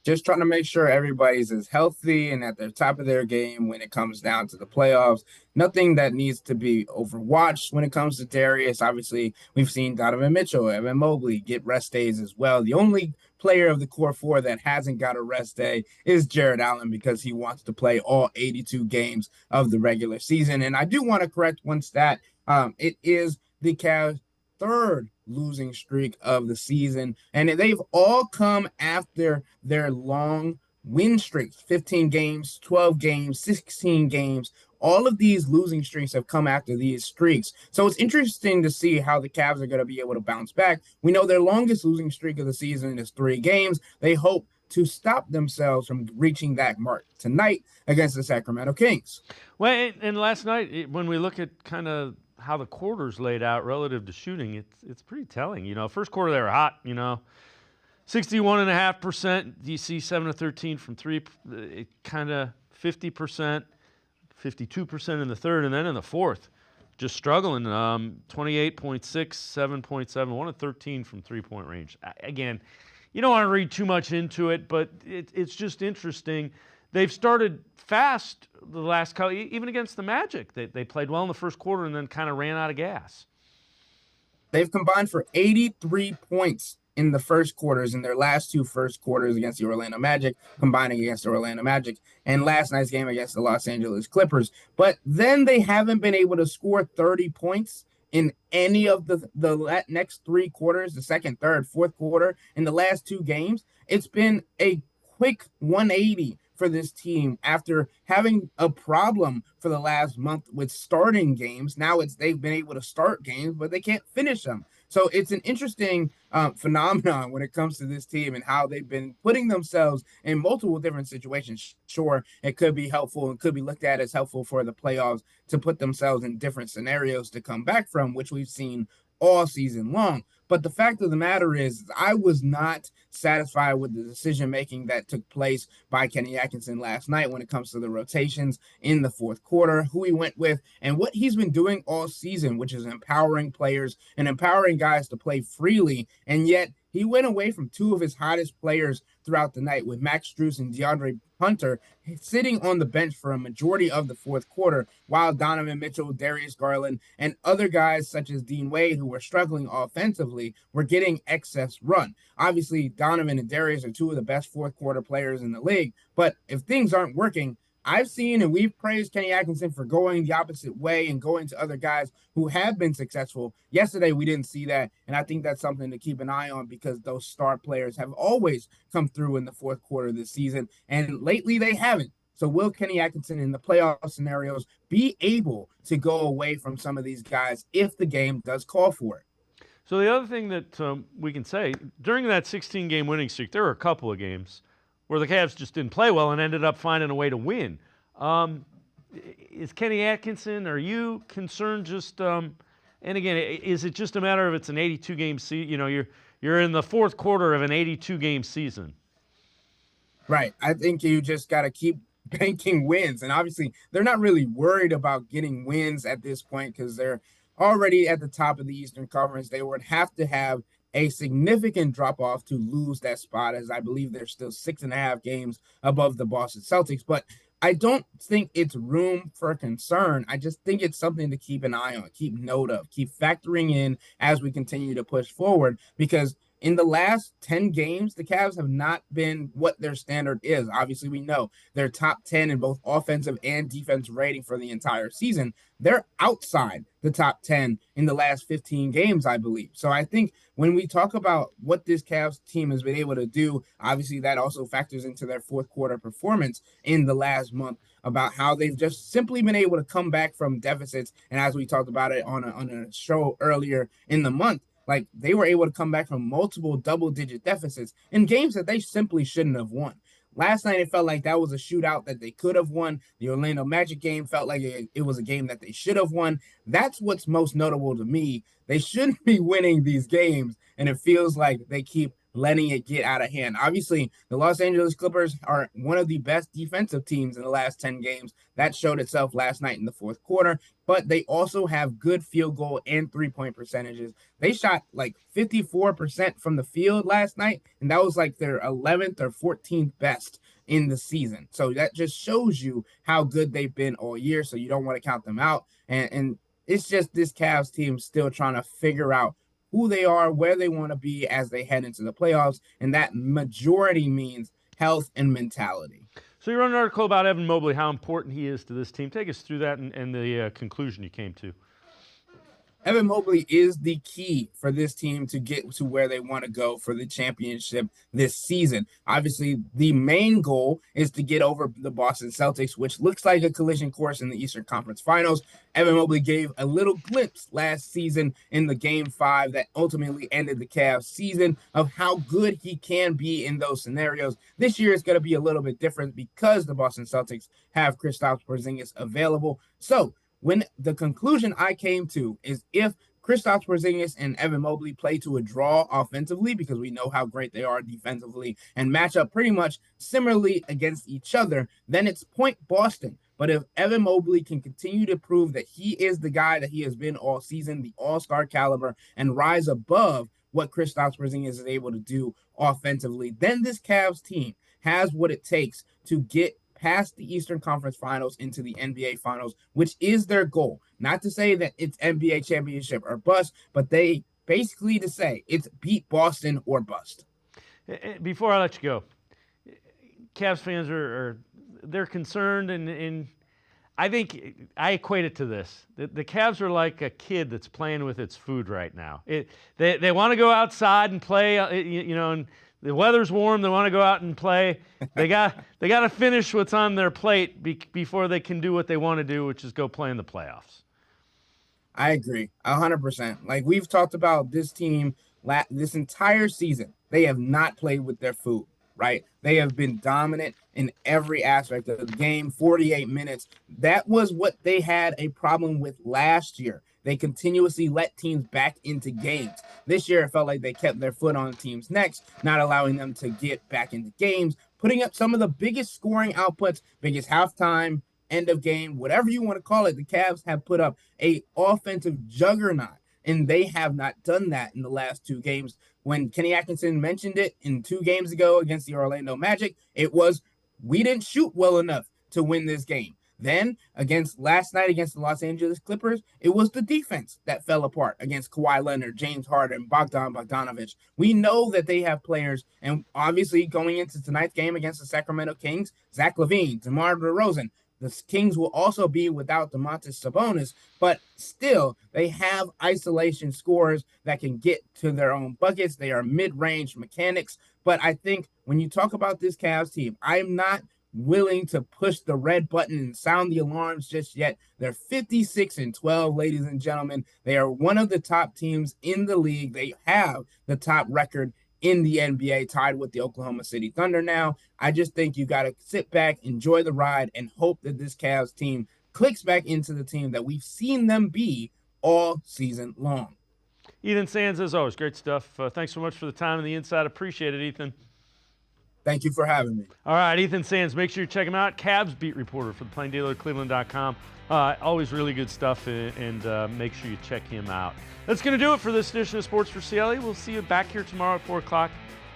Just trying to make sure everybody's as healthy and at the top of their game when it comes down to the playoffs. Nothing that needs to be overwatched when it comes to Darius. Obviously, we've seen Donovan Mitchell, Evan Mobley get rest days as well. The only player of the core four that hasn't got a rest day is Jarrett Allen because he wants to play all 82 games of the regular season. And I do want to correct one stat. It is the Cavs' third losing streak of the season, and they've all come after their long win streaks, 15 games, 12 games, 16 games. All of these losing streaks have come after these streaks. So it's interesting to see how the Cavs are going to be able to bounce back. We know their longest losing streak of the season is 3 games. They hope to stop themselves from reaching that mark tonight against the Sacramento Kings. Well, and last night, when we look at kind of how the quarters laid out relative to shooting, it's pretty telling. You know, first quarter they were hot, 61.5%. DC 7 of 13 from three. Kind of 50%, 52% in the third, and then in the fourth, just struggling. 28.6, 7.7, 1 of 13 from three-point range. Again, you don't want to read too much into it, but it's just interesting. They've started fast the last couple, even against the Magic. They played well in the first quarter and then kind of ran out of gas. They've combined for 83 points in the first quarters in their last two first quarters against the Orlando Magic, combining against the Orlando Magic, and last night's game against the Los Angeles Clippers. But then they haven't been able to score 30 points in any of the next three quarters, the second, third, fourth quarter, in the last two games. It's been a quick 180 for this team after having a problem for the last month with starting games. Now they've been able to start games, but they can't finish them. So it's an interesting phenomenon when it comes to this team and how they've been putting themselves in multiple different situations. Sure, it could be helpful and could be looked at as helpful for the playoffs to put themselves in different scenarios to come back from, which we've seen all season long. But the fact of the matter is, I was not satisfied with the decision-making that took place by Kenny Atkinson last night when it comes to the rotations in the fourth quarter, who he went with, and what he's been doing all season, which is empowering players and empowering guys to play freely. And yet he went away from two of his hottest players throughout the night, with Max Strus and DeAndre Hunter sitting on the bench for a majority of the fourth quarter, while Donovan Mitchell, Darius Garland, and other guys such as Dean Wade, who were struggling offensively, were getting excess run. Obviously, Donovan and Darius are two of the best fourth quarter players in the league, but if things aren't working, I've seen and we've praised Kenny Atkinson for going the opposite way and going to other guys who have been successful. Yesterday, we didn't see that, and I think that's something to keep an eye on because those star players have always come through in the fourth quarter this season, and lately they haven't. So will Kenny Atkinson in the playoff scenarios be able to go away from some of these guys if the game does call for it? So the other thing that we can say, during that 16-game winning streak, there were a couple of games where the Cavs just didn't play well and ended up finding a way to win. Is Kenny Atkinson, are you concerned just, and again, is it just a matter of it's an 82-game season? You know, you're in the fourth quarter of an 82-game season. Right. I think you just got to keep banking wins. And obviously, they're not really worried about getting wins at this point because they're already at the top of the Eastern Conference. They would have to have a significant drop-off to lose that spot, as I believe they're still 6.5 games above the Boston Celtics. But I don't think it's room for concern. I just think it's something to keep an eye on, keep note of, keep factoring in as we continue to push forward, because in the last 10 games, the Cavs have not been what their standard is. Obviously, we know they're top 10 in both offensive and defensive rating for the entire season. They're outside the top 10 in the last 15 games, I believe. So I think when we talk about what this Cavs team has been able to do, obviously that also factors into their fourth quarter performance in the last month, about how they've just simply been able to come back from deficits. And as we talked about it on a show earlier in the month, like they were able to come back from multiple double-digit deficits in games that they simply shouldn't have won. Last night, it felt like that was a shootout that they could have won. The Orlando Magic game felt like it was a game that they should have won. That's what's most notable to me. They shouldn't be winning these games, and it feels like they keep letting it get out of hand. Obviously, the Los Angeles Clippers are one of the best defensive teams in the last 10 games. That showed itself last night in the fourth quarter, but they also have good field goal and three-point percentages. They shot like 54% from the field last night, and that was like their 11th or 14th best in the season. So that just shows you how good they've been all year, so you don't want to count them out. And it's just this Cavs team still trying to figure out who they are, where they want to be as they head into the playoffs, and that majority means health and mentality. So you wrote an article about Evan Mobley, how important he is to this team. Take us through that and the conclusion you came to. Evan Mobley is the key for this team to get to where they want to go for the championship this season. Obviously, the main goal is to get over the Boston Celtics, which looks like a collision course in the Eastern Conference Finals. Evan Mobley gave a little glimpse last season in the Game 5 that ultimately ended the Cavs season of how good he can be in those scenarios. This year is going to be a little bit different because the Boston Celtics have Kristaps Porzingis available. So when the conclusion I came to is if Kristaps Porzingis and Evan Mobley play to a draw offensively because we know how great they are defensively and match up pretty much similarly against each other, then it's point Boston. But if Evan Mobley can continue to prove that he is the guy that he has been all season, the all-star caliber, and rise above what Kristaps Porzingis is able to do offensively, then this Cavs team has what it takes to get past the Eastern Conference Finals into the NBA Finals, which is their goal. Not to say that it's NBA championship or bust, but they basically to say it's beat Boston or bust. Before I let you go, Cavs fans they're concerned, and I think I equate it to this. The Cavs are like a kid that's playing with its food right now. They want to go outside and play, and the weather's warm. They want to go out and play. They got to finish what's on their plate before they can do what they want to do, which is go play in the playoffs. I agree 100%. Like we've talked about this team this entire season, they have not played with their food, right? They have been dominant in every aspect of the game, 48 minutes. That was what they had a problem with last year. They continuously let teams back into games. This year, it felt like they kept their foot on the team's necks, not allowing them to get back into games, putting up some of the biggest scoring outputs, biggest halftime, end of game, whatever you want to call it. The Cavs have put up a offensive juggernaut, and they have not done that in the last 2 games. When Kenny Atkinson mentioned it in 2 games ago against the Orlando Magic, it was, we didn't shoot well enough to win this game. Then, last night against the Los Angeles Clippers, it was the defense that fell apart against Kawhi Leonard, James Harden, Bogdan Bogdanović. We know that they have players, and obviously going into tonight's game against the Sacramento Kings, Zach LaVine, DeMar DeRozan, the Kings will also be without Domantas Sabonis, but still, they have isolation scorers that can get to their own buckets. They are mid-range mechanics, but I think when you talk about this Cavs team, I'm not willing to push the red button and sound the alarms just yet. They're 56-12, ladies and gentlemen. They are one of the top teams in the league. They have the top record in the NBA, tied with the Oklahoma City Thunder now. I just think you got to sit back, enjoy the ride, and hope that this Cavs team clicks back into the team that we've seen them be all season long. Ethan Sands, as always, great stuff. Thanks so much for the time and the insight. Appreciate it, Ethan. Thank you for having me. All right, Ethan Sands, make sure you check him out. Cavs beat reporter for the Plain Dealer, cleveland.com. Always really good stuff, and make sure you check him out. That's going to do it for this edition of Sports for CLE. We'll see you back here tomorrow at 4 o'clock.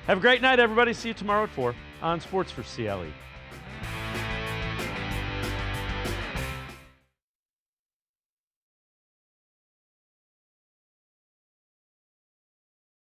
Have a great night, everybody. See you tomorrow at 4 on Sports for CLE.